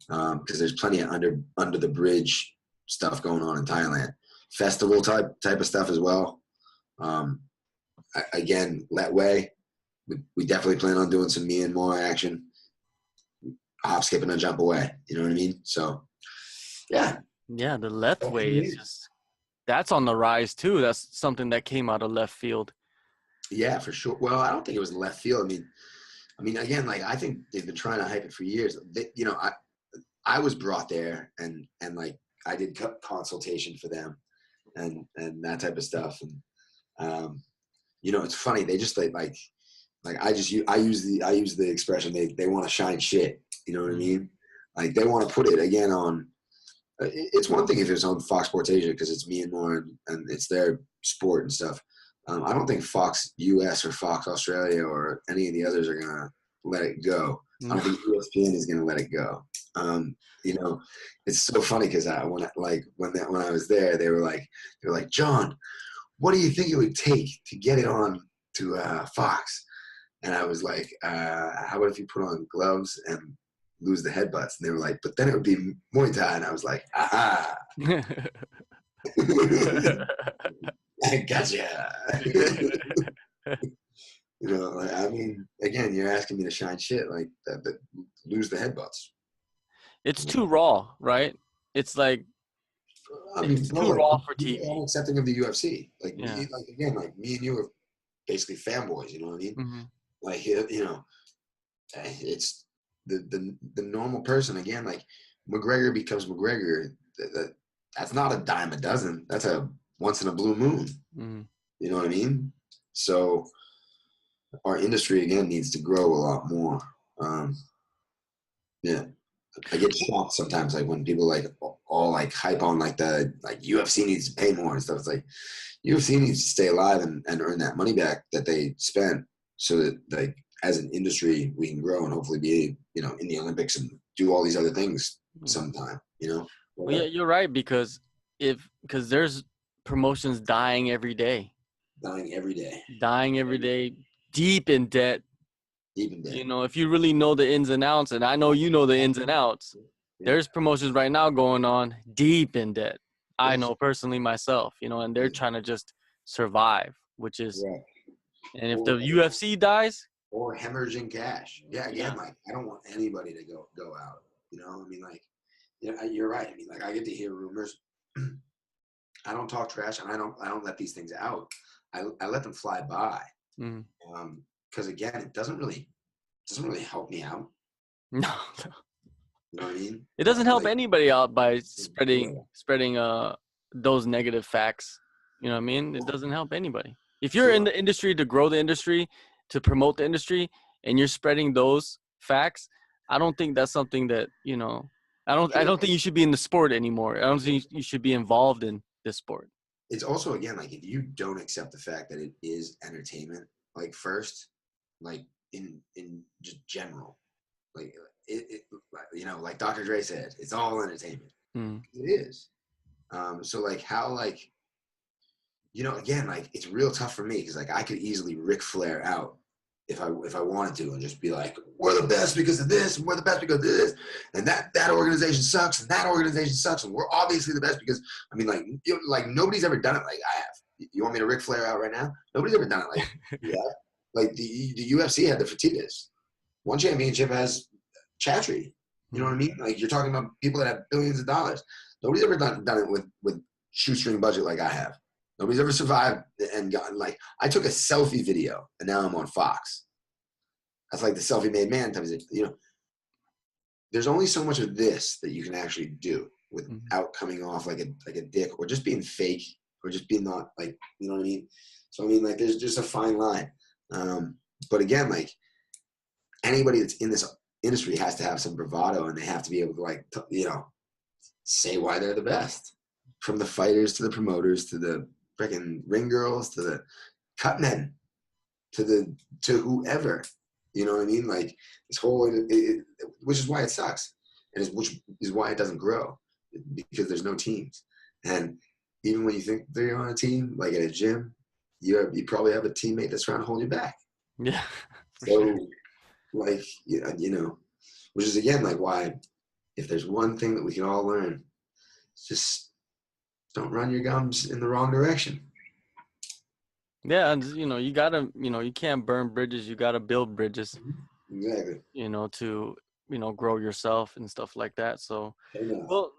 because there's plenty of under the bridge stuff going on in Thailand. Festival type of stuff as well. Again, Let Way, we definitely plan on doing some Myanmar action. Hop, skip, and a jump away. You know what I mean? So, yeah. Yeah, the left way is just, that's on the rise too. That's something that came out of left field. Yeah, for sure. Well, I don't think it was left field. I mean, again, like, I think they've been trying to hype it for years. I was brought there and like, I did consultation for them and that type of stuff. And, it's funny. They just like I use the expression, they want to shine shit. You know what I mean? Like, they want to put it again on. It's one thing if it's on Fox Sports Asia because it's Myanmar and it's their sport and stuff. I don't think Fox US or Fox Australia or any of the others are gonna let it go. I don't think ESPN is gonna let it go. It's so funny because when I was there, they were like, Jon, what do you think it would take to get it on to Fox? And I was like, how about if you put on gloves and lose the headbutts? And they were like, but then it would be Muay Thai. And I was like, aha. I gotcha. Again, you're asking me to shine shit like that, lose the headbutts. It's too raw, right? It's like, it's too raw for TV. I'm accepting of the UFC. Like, me and you are basically fanboys. You know what I mean? Mm-hmm. Like, it's the normal person again. Like McGregor becomes McGregor. That's not a dime a dozen. That's a once in a blue moon. Mm. You know what I mean? So our industry again needs to grow a lot more. Yeah, I get shocked sometimes, like when people like all like hype on like the like UFC needs to pay more and stuff. It's like UFC needs to stay alive and earn that money back that they spent, so that like as an industry we can grow and hopefully be in the Olympics and do all these other things sometime. Well, yeah, you're right, because there's promotions dying every day. Dying every day. Deep in debt. If you really know the ins and outs, and I know you know the ins and outs, there's promotions right now going on deep in debt. I know personally myself, and they're trying to just survive, which is, and if the UFC dies, or hemorrhaging cash. Yeah, again, like I don't want anybody to go out. I mean, like, you're right. I mean, like I get to hear rumors. I don't talk trash, and I don't let these things out. I let them fly by. Because again, it doesn't really help me out. No. You know what I mean? It doesn't help anybody out by spreading those negative facts. You know what I mean? It doesn't help anybody. If you're in the industry to grow the industry, to promote the industry, and you're spreading those facts, I don't think that's something that, I don't think you should be in the sport anymore. I don't think you should be involved in this sport. It's also, again, like if you don't accept the fact that it is entertainment, like first, like in just general, like it like Dr. Dre said, it's all entertainment. It is. So like how, like, again, like it's real tough for me because like I could easily Ric Flair out if I wanted to and just be like, we're the best because of this, and we're the best because of this, and that organization sucks, and that organization sucks, and we're obviously the best because, I mean, like, like nobody's ever done it like I have. You want me to Ric Flair out right now? Nobody's ever done it like like the UFC had the Fertitas. One championship has Chatri. You know what I mean? Like you're talking about people that have billions of dollars. Nobody's ever done it with shoestring budget like I have. Nobody's ever survived and gotten, like, I took a selfie video and now I'm on Fox. That's like the selfie made man type of thing. There's only so much of this that you can actually do without coming off like a dick or just being fake or just being not, like, you know what I mean? So I mean, like, there's just a fine line. But again, like anybody that's in this industry has to have some bravado and they have to be able to, like, say why they're the best, from the fighters to the promoters to the freaking ring girls to the cut men to whoever. You know what I mean? Like this whole, which is why it sucks, and which is why it doesn't grow, because there's no teams. And even when you think they're on a team, like at a gym, you probably have a teammate that's trying to hold you back. Yeah. So, sure. Like, which is again like why, if there's one thing that we can all learn, it's just don't run your gums in the wrong direction. Yeah, and you gotta, you can't burn bridges. You gotta build bridges. Exactly. To grow yourself and stuff like that. So, well,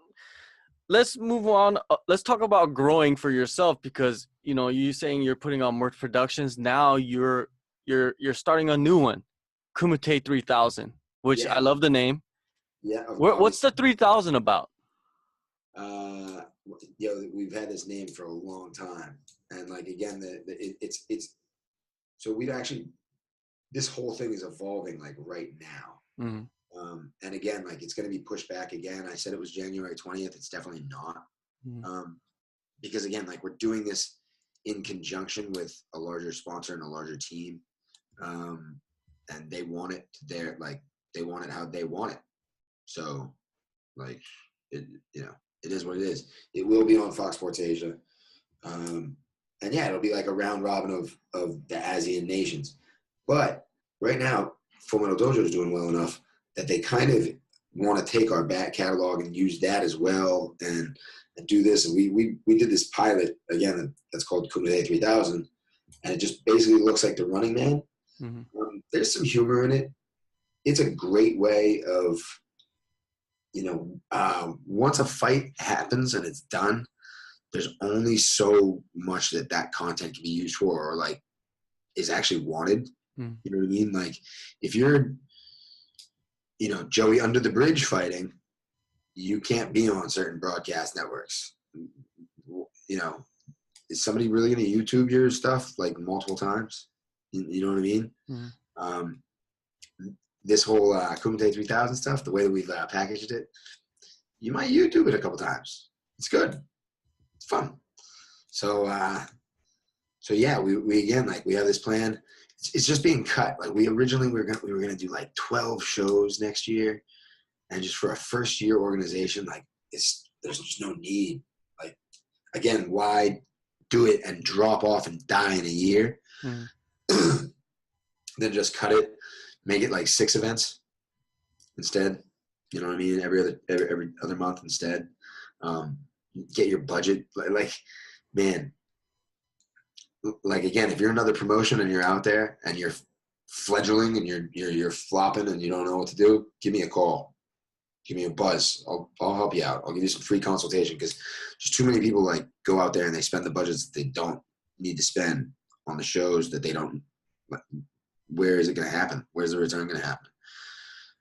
let's move on. Let's talk about growing for yourself, because you saying you're putting on more productions now. You're starting a new one, Kumite 3000, which I love the name. Yeah. What's the 3000 about? We've had this name for a long time, and like again, it's so we've actually, this whole thing is evolving like right now. And again, like it's going to be pushed back again. I said it was January 20th. It's definitely not, because again, like we're doing this in conjunction with a larger sponsor and a larger team, and they want it they want it how they want it. So, like, it is what it is. It will be on Fox Sports Asia. And yeah, it'll be like a round robin of the ASEAN nations. But right now, Full Metal Dojo is doing well enough that they kind of want to take our back catalog and use that as well and do this. And we did this pilot, again, that's called Kumite 3000. And it just basically looks like the Running Man. There's some humor in it. It's a great way of, once a fight happens and it's done, there's only so much that content can be used for, or like is actually wanted. You know what I mean? Like if you're Joey Under the Bridge fighting, you can't be on certain broadcast networks. Is somebody really going to YouTube your stuff like multiple times? You know what I mean? Mm-hmm. This whole Kumite 3000 stuff, the way that we've packaged it, you might YouTube it a couple times. It's good. It's fun. So yeah, we again, like, we have this plan. It's just being cut. Like, we originally we were gonna do like 12 shows next year, and just for a first year organization, like, there's just no need. Like, again, why do it and drop off and die in a year? Mm-hmm. Then just cut it, make it like 6 events instead. You know what I mean? Every other month instead. Get your budget, like, man. Like, again, if you're another promotion and you're out there and you're fledgling and you're flopping and you don't know what to do, give me a call, give me a buzz. I'll help you out. I'll give you some free consultation, because just too many people like go out there and they spend the budgets that they don't need to spend on the shows that they don't. Where is it going to happen? Where's the return going to happen?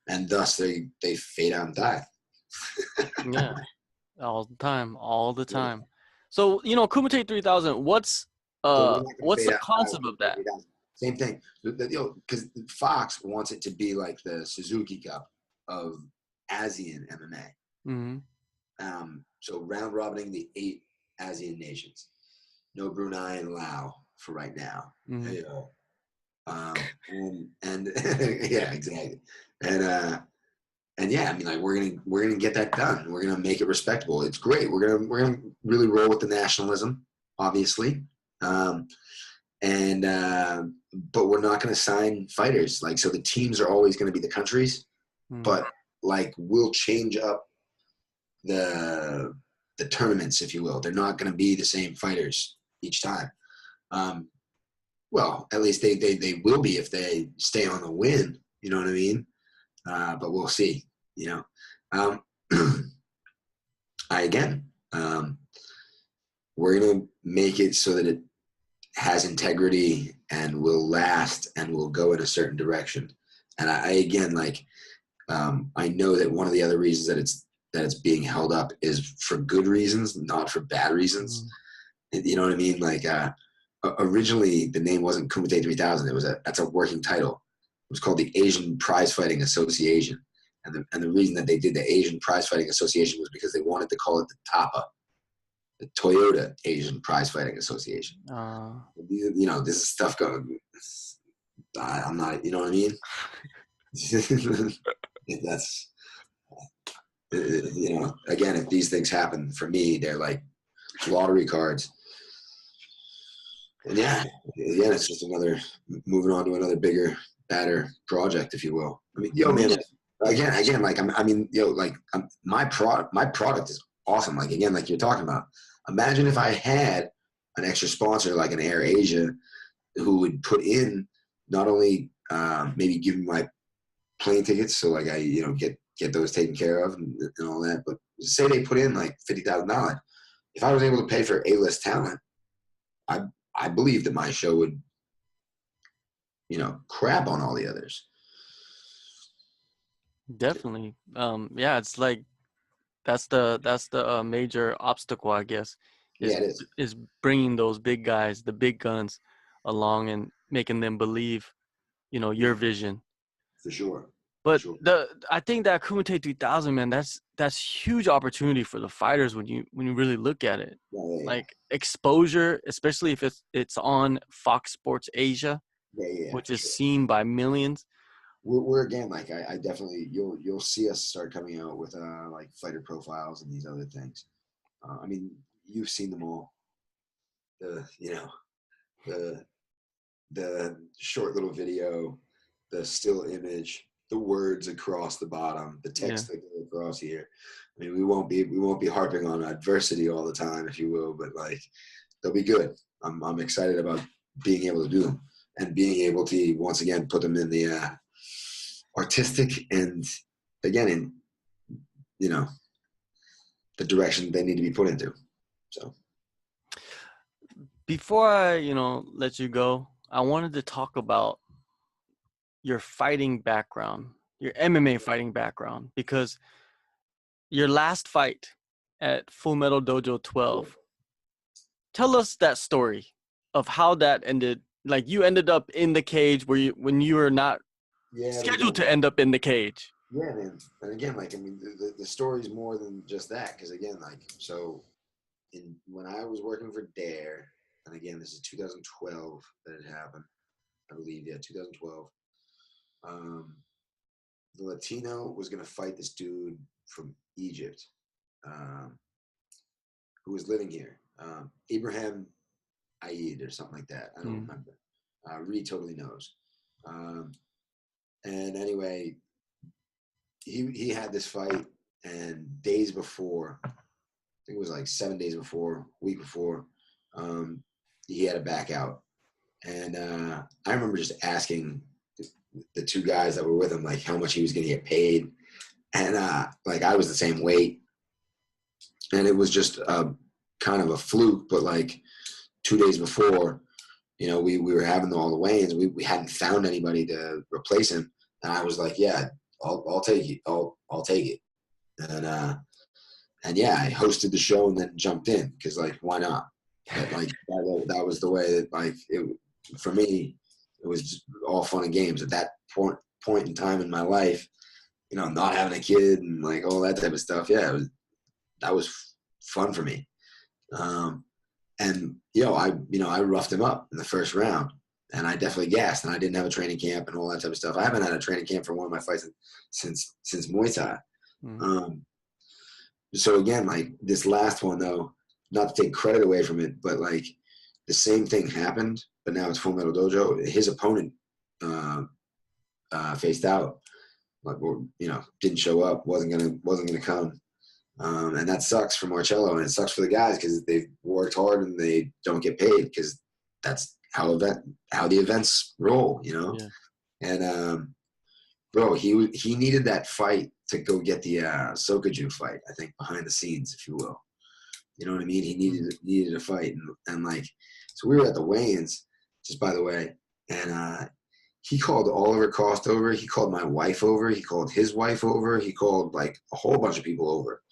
And thus they fade out and die. Yeah, all the time. So, Kumite 3000, what's the concept of that? Same thing. Because Fox wants it to be like the Suzuki Cup of ASEAN MMA. Mm-hmm. So round robining the 8 ASEAN nations. No Brunei and Laos for right now. Mm-hmm. And yeah, exactly. And yeah, I mean, like, we're gonna get that done. We're gonna make it respectable. It's great. We're gonna really roll with the nationalism, obviously. But we're not gonna sign fighters. Like, so the teams are always gonna be the countries, but like, we'll change up the tournaments, if you will. They're not gonna be the same fighters each time. Well, at least they will be if they stay on the win. You know what I mean? But we'll see. We're gonna make it so that it has integrity and will last and will go in a certain direction. And I know that one of the other reasons that it's being held up is for good reasons, not for bad reasons. You know what I mean? Like, originally the name wasn't Kumite 3000. That's a working title. It was called the Asian Prize Fighting Association. And the reason that they did the Asian Prize Fighting Association was because they wanted to call it the TAPA, the Toyota Asian Prize Fighting Association. This is stuff going. I'm not. You know what I mean? That's. Again, if these things happen for me, they're like lottery cards. And yeah, it's just another moving on to another bigger, badder project, if you will. I mean, man. Again, like, my product is awesome. Like, again, like you're talking about, imagine if I had an extra sponsor like an Air Asia who would put in, not only maybe give me my plane tickets, so like I get those taken care of and all that, but say they put in like $50,000. If I was able to pay for A-list talent, I believe that my show would crap on all the others. Definitely. Yeah, it's like that's the major obstacle, I guess. Yeah, it is. Is bringing those big guys, the big guns, along and making them believe, your vision. For sure. But I think that Kumite 3000, man, that's huge opportunity for the fighters when you really look at it. Yeah. Like, exposure, especially if it's on Fox Sports Asia, which is seen by millions. We're again, like, I definitely, you'll see us start coming out with like fighter profiles and these other things. I mean, you've seen them all. The short little video, the still image, the words across the bottom, the text that go across here. I mean, we won't be harping on adversity all the time, if you will, but like, they'll be good. I'm excited about being able to do them and being able to once again put them in the artistic and again in the direction they need to be put into. So before I let you go, I wanted to talk about your fighting background. your MMA fighting background, because your last fight at Full Metal Dojo 12, tell us that story of how that ended. Like, you ended up in the cage when you were not scheduled to end up in the cage. Yeah, man. And again, like, I mean, the story's more than just that. Because again, like, so when I was working for Dare, and again, this is 2012 that it happened, I believe. Yeah, 2012. The Latino was going to fight this dude from Egypt, who was living here. Abraham Aid or something like that. I don't remember. Reed totally knows. And anyway, he had this fight, and days before, I think it was like 7 days before, week before, he had to back out. And I remember just asking the two guys that were with him, like, how much he was going to get paid. And like, I was the same weight. And it was just kind of a fluke, but like 2 days before, you know, we were having all the weigh-ins. We hadn't found anybody to replace him. And I was like, yeah, I'll take it. I'll take it. And yeah, I hosted the show and then jumped in because, like, why not? But, like, that was the way that, like, for me, it was just all fun and games at that point in time in my life. You know, not having a kid and like all that type of stuff. Yeah, that was fun for me. And I roughed him up in the first round, and I definitely gassed, and I didn't have a training camp and all that type of stuff. I haven't had a training camp for one of my fights since Muay Thai. So again, like, this last one though, not to take credit away from it, but like, the same thing happened, but now it's Full Metal Dojo. His opponent faced out, like, you know, didn't show up, wasn't gonna come. And that sucks for Marcello, and it sucks for the guys because they've worked hard and they don't get paid because that's how the events roll, you know. Yeah. And bro, he needed that fight to go get the Sokoju fight, I think, behind the scenes, if you will. You know what I mean? He needed a fight, and like, so we were at the weigh-ins, just by the way, and he called Oliver Cost over. He called my wife over. He called his wife over. He called like a whole bunch of people over.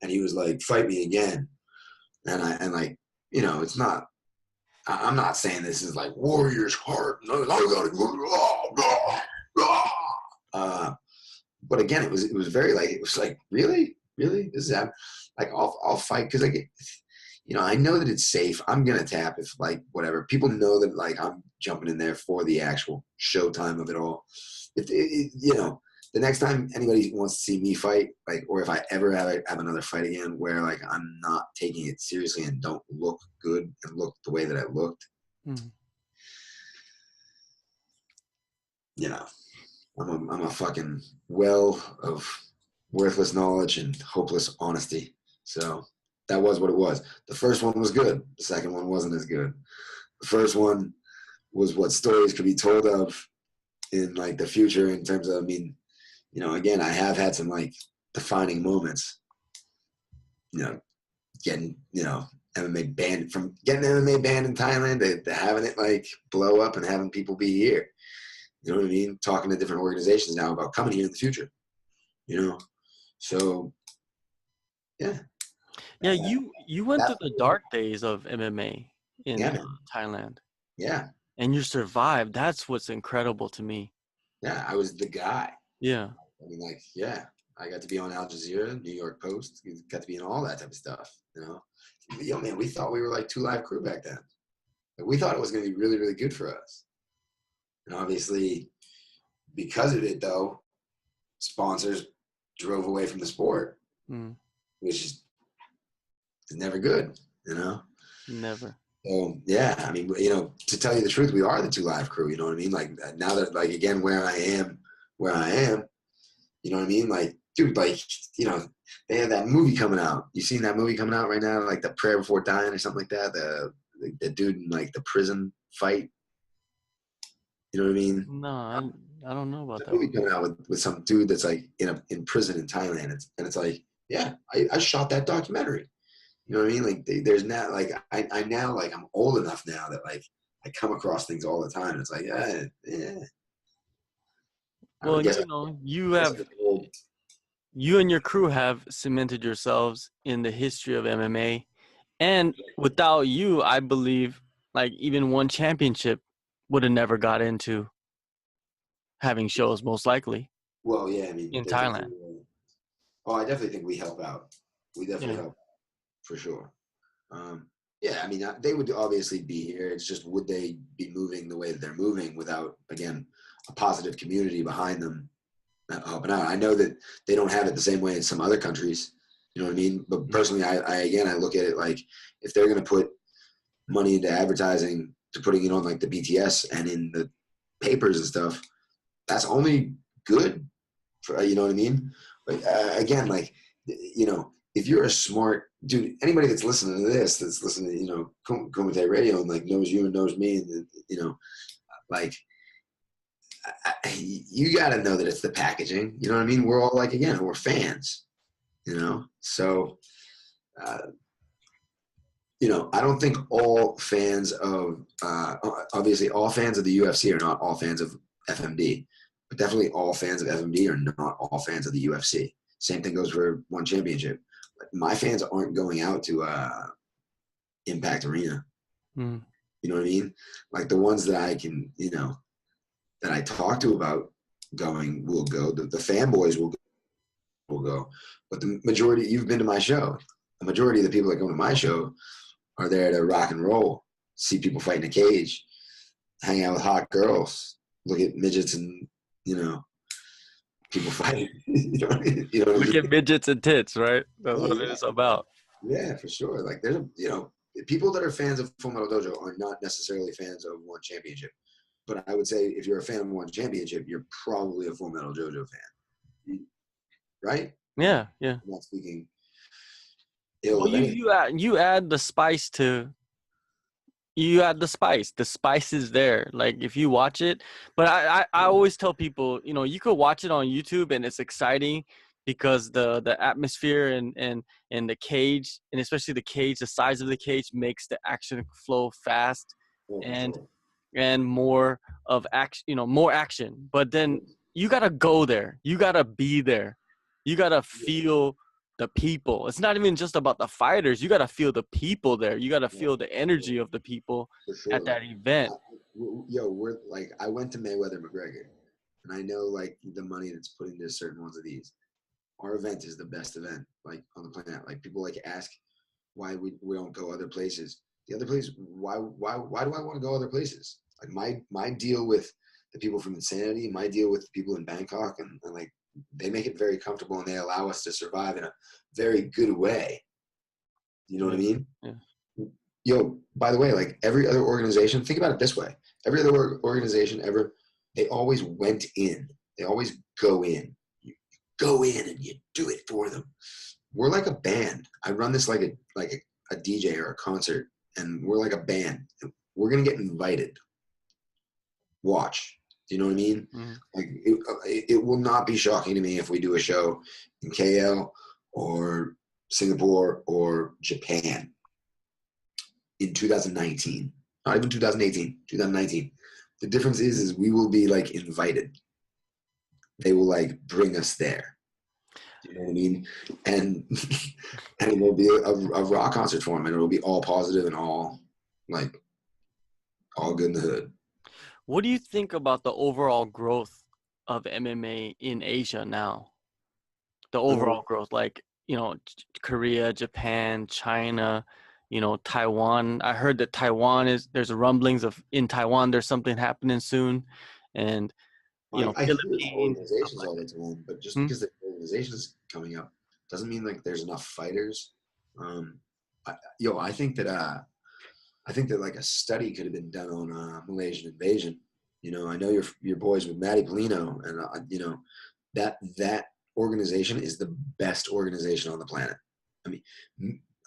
And he was like, fight me again. And like, you know, it's not, I'm not saying this is like Warrior's heart. No, I gotta go. But again, it was very like, it was like, really? This is like, I'll fight. Cause like, you know, I know that it's safe. I'm going to tap if, like, whatever. People know that, like, I'm jumping in there for the actual showtime of it all. You know, the next time anybody wants to see me fight, like, or if I ever have another fight again where, like, I'm not taking it seriously and don't look good and look the way that I looked, you know, I'm a fucking well of worthless knowledge and hopeless honesty. So that was what it was. The first one was good. The second one wasn't as good. The first one was what stories could be told of in, like, the future in terms of, I mean, you know, again, I have had some, like, defining moments, you know, getting, you know, MMA banned in Thailand to having it, like, blow up and having people be here. You know what I mean? Talking to different organizations now about coming here in the future, you know? So, yeah. Yeah, you went through the dark days of MMA in Thailand. Yeah. And you survived. That's what's incredible to me. Yeah, I was the guy. Yeah. I mean, like, yeah, I got to be on Al Jazeera, New York Post, got to be in all that type of stuff, you know? Yo, man, we thought we were like 2 Live Crew back then. Like, we thought it was going to be really, really good for us. And obviously, because of it, though, sponsors drove away from the sport, which is never good, you know? Never. So, yeah, I mean, you know, to tell you the truth, we are the 2 Live Crew, you know what I mean? Like, now that, like, again, where I am, you know what I mean? Like, dude, like, you know, they have that movie coming out. You seen that movie coming out right now, like The Prayer Before Dying or something like that? The dude in, like, the prison fight. You know what I mean? No, I don't know about that. Movie coming out with some dude that's, like, in prison in Thailand, and it's like, yeah, I shot that documentary. You know what I mean? Like, there's now, like, I now, like, I'm old enough now that, like, I come across things all the time. And it's like, yeah. I would Well, guess. you and your crew have cemented yourselves in the history of MMA. And without you, I believe like even one championship would have never got into having shows most likely Well, yeah, I mean, in they're Thailand. definitely. Oh, I definitely think we help out. We definitely Yeah. help for sure. Yeah, I mean, they would obviously be here. It's just would they be moving the way that they're moving without, again, a positive community behind them helping out? I know that they don't have it the same way in some other countries. You know what I mean? But personally, I look at it like if they're going to put money into advertising to putting it on like the BTS and in the papers and stuff, that's only good for, you know what I mean? But again, like, if you're a smart dude, anybody that's listening to this, that's listening to, Kumite Radio and like knows you and knows me, and like, you got to know that it's the packaging. You know what I mean? We're all like, again, we're fans, so, I don't think all fans of, obviously all fans of the UFC are not all fans of FMD, but definitely all fans of FMD are not all fans of the UFC. Same thing goes for one championship. My fans aren't going out to Impact Arena. Mm. You know what I mean? Like the ones that I can, that I talk to about going will go. The fanboys will go. But the majority, you've been to my show. The majority of the people that go to my show are there to rock and roll, see people fight in a cage, hang out with hot girls, look at midgets and, people fighting. You know what I mean? Look at midgets and tits, right? That's what it Yeah. is about. Yeah, for sure. Like there's people that are fans of Full Metal Dojo are not necessarily fans of one championship. But I would say if you're a fan of one championship, you're probably a Full Metal Dojo fan. Right? Yeah. I'm not speaking ill Well, of anything. you add the spice to you add the spice. The spice is there. Like if you watch it, but I always tell people, you could watch it on YouTube and it's exciting because the atmosphere and the cage, and especially the cage, the size of the cage makes the action flow fast Oh, for and sure. and more of action, more action. But then you gotta go there. You gotta be there. You gotta feel the people. It's not even just about the fighters. You got to feel the people there. You got to Yeah, feel the energy of the people for sure. at that event. We're like, I went to Mayweather McGregor, and I know like the money that's put into certain ones of these. Our event is the best event like on the planet. Like people like ask why we don't go other places. The other place, why do I want to go other places? Like my deal with the people from Insanity, my deal with the people in Bangkok, and like they make it very comfortable and they allow us to survive in a very good way. You know what I mean? Yeah. Yo, by the way, like every other organization, think about it this way. Every other organization ever, they always went in. They always go in. You go in and you do it for them. We're like a band. I run this like a DJ or a concert, and we're like a band. We're gonna get invited. Watch. Do you know what I mean? Mm-hmm. Like it will not be shocking to me if we do a show in KL or Singapore or Japan in 2019. Not even 2018, 2019. The difference is we will be like invited. They will like bring us there. You know what I mean? And it will be a rock concert for them, and it will be all positive and all good in the hood. What do you think about the overall growth of MMA in Asia now? The overall growth, like, Korea, Japan, China, Taiwan. I heard that there's rumblings of in Taiwan, there's something happening soon. And, I hear Philippines, stuff organizations like all the time, but just that. because the organization is coming up doesn't mean like there's enough fighters. I think that like a study could have been done on Malaysian invasion. I know your boys with Matty Polino, and that organization is the best organization on the planet. I mean,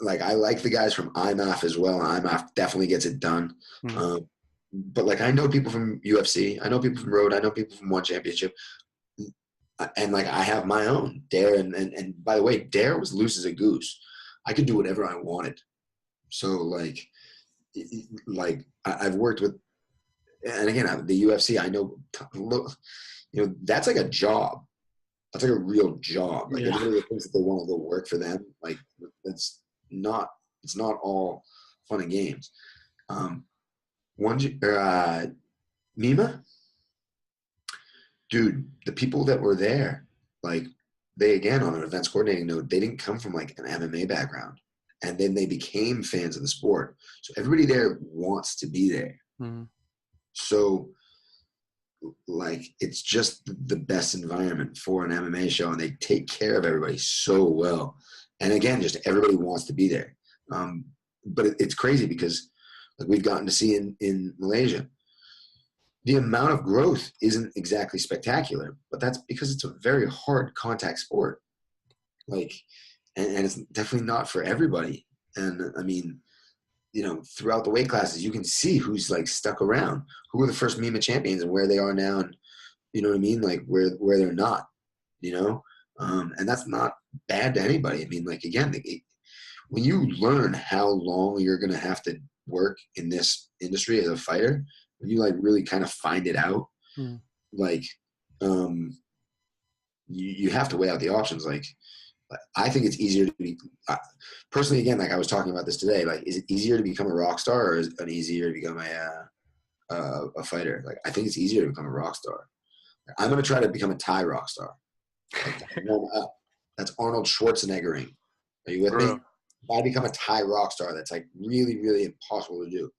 like I like the guys from IMAF as well. IMAF definitely gets it done. Mm. But like I know people from UFC, I know people from Road, I know people from One Championship, and like I have my own Dare, and by the way, Dare was loose as a goose. I could do whatever I wanted. So like I've worked with, and again the UFC. I know. Look, that's like a job. That's like a real job. Like Yeah. everybody that thinks that they want to go work for them, like it's not all fun and games. Mima, dude, the people that were there, like they, again, on an events coordinating note, they didn't come from like an MMA background, and then they became fans of the sport. So everybody there wants to be there. Mm. So like it's just the best environment for an MMA show, and they take care of everybody so well. And again, just everybody wants to be there. But it's crazy because like we've gotten to see in Malaysia, the amount of growth isn't exactly spectacular, but that's because it's a very hard contact sport. Like, and it's definitely not for everybody. And I mean, throughout the weight classes, you can see who's like stuck around, who were the first Mima champions and where they are now. And you know what I mean? Like where they're not, and that's not bad to anybody. I mean, like, again, when you learn how long you're going to have to work in this industry as a fighter, when you like really kind of find it out, like, you have to weigh out the options. Like, I think it's easier to be personally, again, like I was talking about this today, like, is it easier to become a rock star or is it easier to become a fighter? Like, I think it's easier to become a rock star. I'm going to try to become a Thai rock star. Like, that's Arnold Schwarzeneggering. Are you with me? If I become a Thai rock star, that's like really, really impossible to do.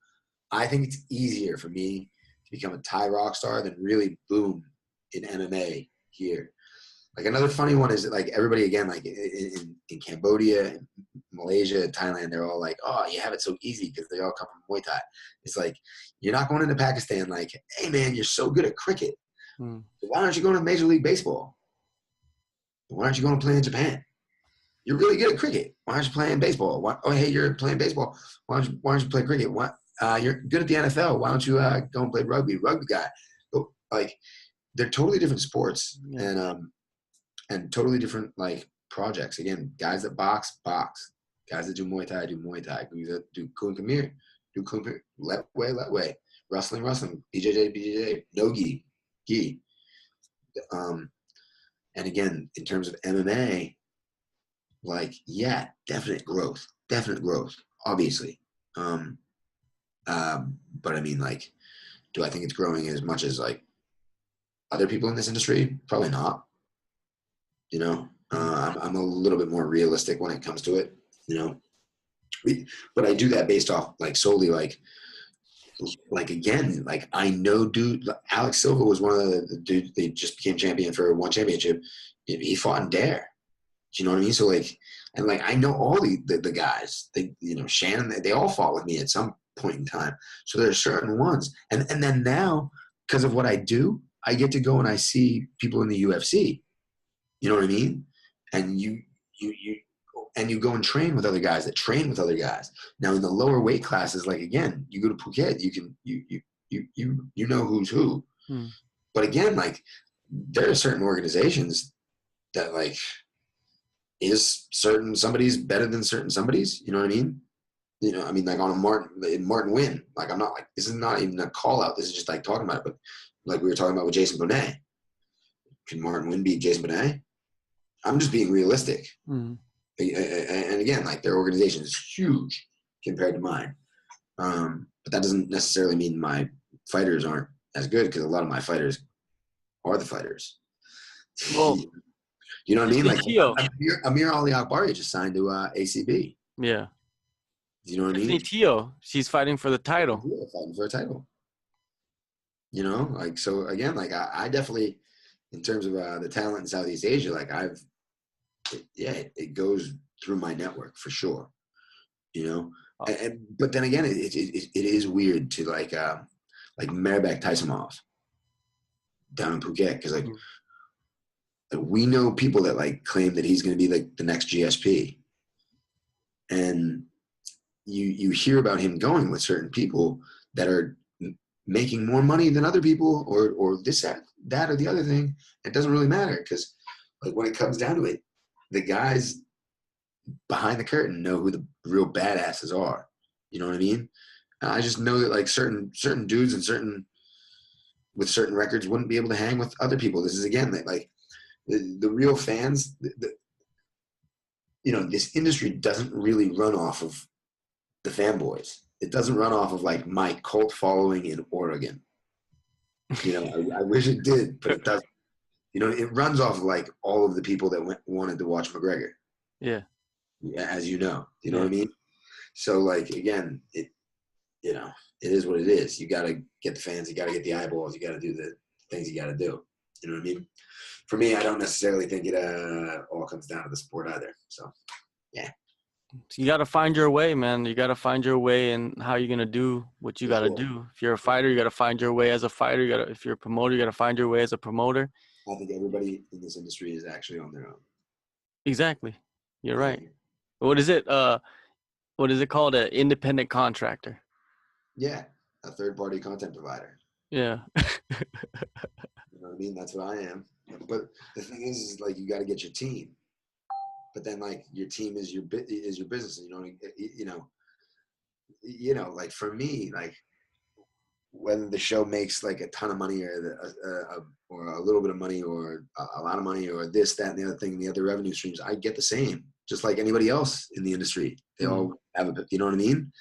I think it's easier for me to become a Thai rock star than really boom in MMA here. Like, another funny one is that, like, everybody, again, like in Cambodia, Malaysia, Thailand, they're all like, oh, you have it so easy because they all come from Muay Thai. It's like, you're not going into Pakistan like, hey, man, you're so good at cricket. So why aren't you going to Major League Baseball? Why aren't you going to play in Japan? You're really good at cricket. Why aren't you playing baseball? Oh, hey, you're playing baseball. Why don't you play cricket? You're good at the NFL. Why don't you go and play rugby? Rugby guy. But, like, they're totally different sports. Yeah. And totally different, like, projects. Again, guys that box. Guys that do Muay Thai, do Muay Thai. Guys that do Kun Khmer, do Kun Khmer. Let way. Wrestling. BJJ, no gi. And again, in terms of MMA, like, yeah, definite growth, obviously. But I mean, like, do I think it's growing as much as like other people in this industry? Probably not. I'm a little bit more realistic when it comes to it, but I do that based off like solely like again, like, I know, dude, Alex Silva was one of the dudes, they just became champion for one championship. He fought in Dare. Do you know what I mean? So like, and like, I know all the guys, Shannon, they all fought with me at some point in time. So there are certain ones. And then now, because of what I do, I get to go and I see people in the UFC. You know what I mean? And you go and train with other guys that train with other guys. Now in the lower weight classes, like, again, you go to Phuket, you know who's who. But again, like, there are certain organizations that, like, somebody's better than certain somebody's, you know what I mean? I mean, like, on a Martin Wynn, like, I'm not like, this is not even a call out. This is just like talking about it. But like we were talking about with Jason Bonet, can Martin Wynn beat Jason Bonet? I'm just being realistic. And again, like, their organization is huge compared to mine. But that doesn't necessarily mean my fighters aren't as good, because a lot of my fighters are the fighters. Well, you know what I mean? Like, Amir Ali Akbari just signed to ACB. Yeah. You know what I mean? Tio, she's fighting for the title. Yeah, fighting for a title. Like, so again, like, I definitely, in terms of the talent in Southeast Asia, like, it goes through my network for sure. But then again, it is weird to like Merbek Taisumov down in Phuket, because like, we know people that like claim that he's going to be like the next GSP, and you hear about him going with certain people that are making more money than other people, or this, that, or the other thing. It doesn't really matter, because like, when it comes down to it, the guys behind the curtain know who the real badasses are. You know what I mean? And I just know that like certain dudes and certain with certain records wouldn't be able to hang with other people. This is again like the real fans. This industry doesn't really run off of the fanboys. It doesn't run off of like my cult following in Oregon. I wish it did, but it doesn't. It runs off of like all of the people that wanted to watch McGregor. Yeah. As you know what I mean? So like, again, it is what it is. You got to get the fans, you got to get the eyeballs, you got to do the things you got to do. You know what I mean? For me, I don't necessarily think it all comes down to the sport either. So, yeah. You got to find your way, man. You got to find your way and how you're going to do what you got to do. If you're a fighter, you got to find your way as a fighter. If you're a promoter, you got to find your way as a promoter. I think everybody in this industry is actually on their own. Exactly. You're right. What is it? What is it called? An independent contractor. Yeah. A third-party content provider. Yeah. You know what I mean? That's what I am. But the thing is like, you got to get your team. But then like your team is your business. Like for me, like whether the show makes like a ton of money or a little bit of money or a lot of money or this, that, and the other thing, the other revenue streams, I get the same, just like anybody else in the industry. They all have you know what I mean?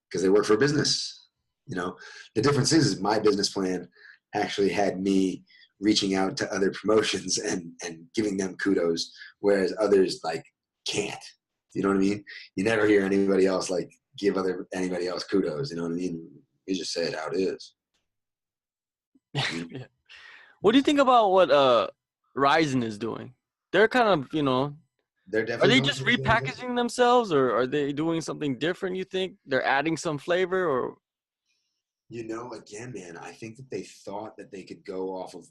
Because they work for a business. The difference is my business plan actually had me reaching out to other promotions and giving them kudos, whereas others like can't. You know what I mean? You never hear anybody else like give anybody else kudos. You know what I mean? You just say it how it is. Yeah. What do you think about what Ryzen is doing? They're kind of, they're definitely. Are they just repackaging themselves, or are they doing something different? You think they're adding some flavor, or? Again, man, I think that they thought that they could go off of,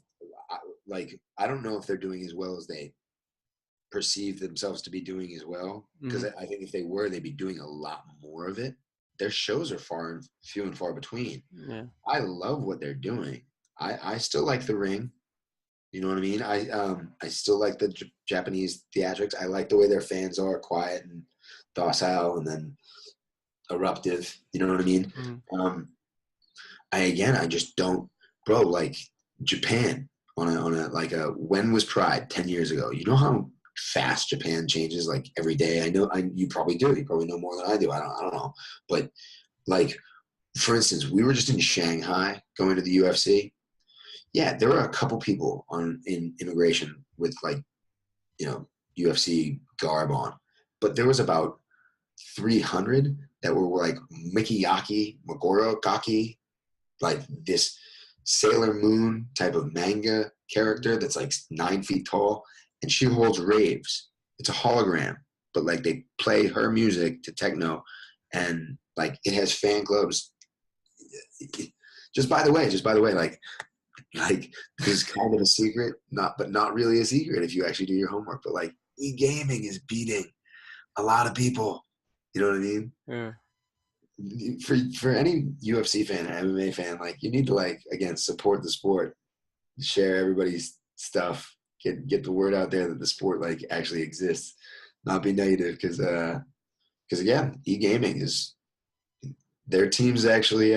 like, I don't know if they're doing as well as they perceive themselves to be doing as well. Because I think if they were, they'd be doing a lot more of it. Their shows are few and far between. Yeah. I love what they're doing. I still like the ring. You know what I mean? I still like the Japanese theatrics. I like the way their fans are quiet and docile and then eruptive. You know what I mean? I just don't, bro, like Japan on a when was Pride 10 years ago? You know how fast Japan changes like every day? You probably do. You probably know more than I do. I don't know. But like, for instance, we were just in Shanghai going to the UFC. Yeah, there were a couple people in immigration with like, UFC garb on, but there was about 300 that were like Mikiyaki, Magoro Gaki, like this Sailor Moon type of manga character that's like 9 feet tall, and she holds raves. It's a hologram, but like they play her music to techno, and like it has fan clubs. Just by the way, like this is kind of a secret, but not really a secret if you actually do your homework. But like e-gaming is beating a lot of people. You know what I mean? Yeah. For any UFC fan, MMA fan, like you need to like again support the sport, share everybody's stuff, get the word out there that the sport like actually exists, not be negative because again, e-gaming is their teams actually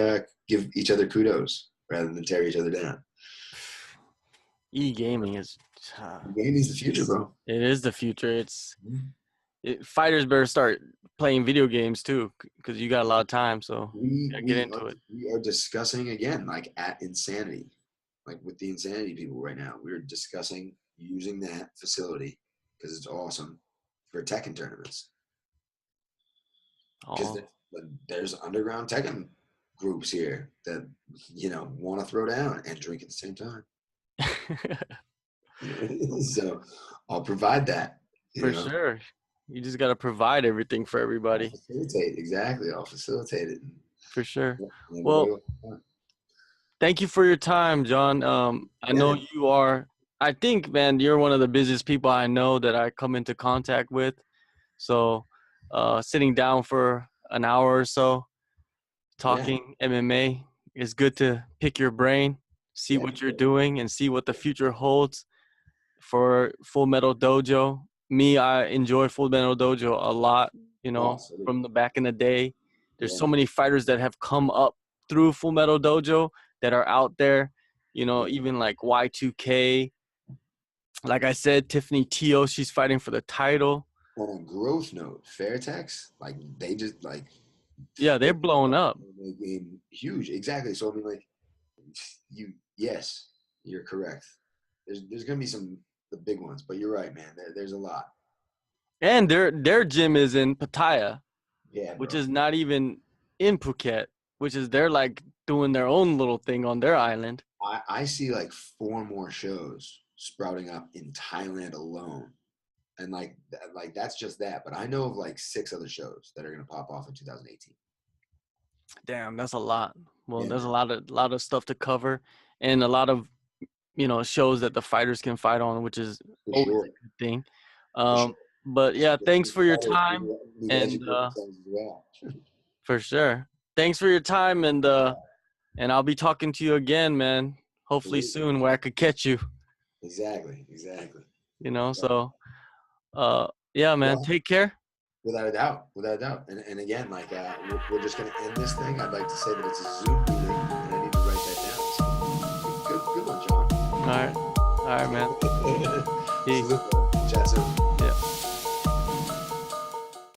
give each other kudos rather than tear each other down. E-gaming is gaming is the future, bro. It is the future. Fighters better start playing video games too, because you got a lot of time. So get into it. We are discussing again, like at Insanity, like with the Insanity people right now. We're discussing using that facility because it's awesome for Tekken tournaments. Because there's underground Tekken groups here that want to throw down and drink at the same time. So I'll provide that for sure. You just got to provide everything for everybody. I'll facilitate it for sure. Well, thank you for your time, Jon. I know you are. I think, man, you're one of the busiest people I know that I come into contact with. So, sitting down for an hour or so, talking MMA is good to pick your brain, see what you're doing, and see what the future holds for Full Metal Dojo. Me, I enjoy Full Metal Dojo a lot, from the back in the day. There's so many fighters that have come up through Full Metal Dojo that are out there You know, Yeah. even like Y2K. Like I said, Tiffany Teo, she's fighting for the title. On a growth note, Fairtex, like they just like Yeah, they're blowing up. making huge. Exactly. So I mean, like yes, you're correct. There's gonna be the big ones, but you're right, man. There's a lot. And their gym is in Pattaya, Yeah, which bro. is not even in Phuket, which is they're like doing their own little thing on their island. I see like 4 more shows sprouting up in Thailand alone, and like that's just that. But I know of like 6 other shows that are gonna pop off in 2018. Damn, that's a lot. Well, Yeah, there's a man. lot of stuff to cover, and a lot of shows that the fighters can fight on, which is For always sure. a good thing. For sure. But So yeah, thanks the for your fighters time, need to and educate themselves as well. for sure, thanks for your time, and I'll be talking to you again, man. Hopefully Absolutely. soon, where I could catch you. Exactly. Exactly. So yeah, man, Well, take care. without a doubt, without a doubt. And again, like we're just gonna end this thing. I'd like to say that it's a Zoom meeting, and I need to write that down. So, good one, John. All right, man. Peace. Salute, chat soon.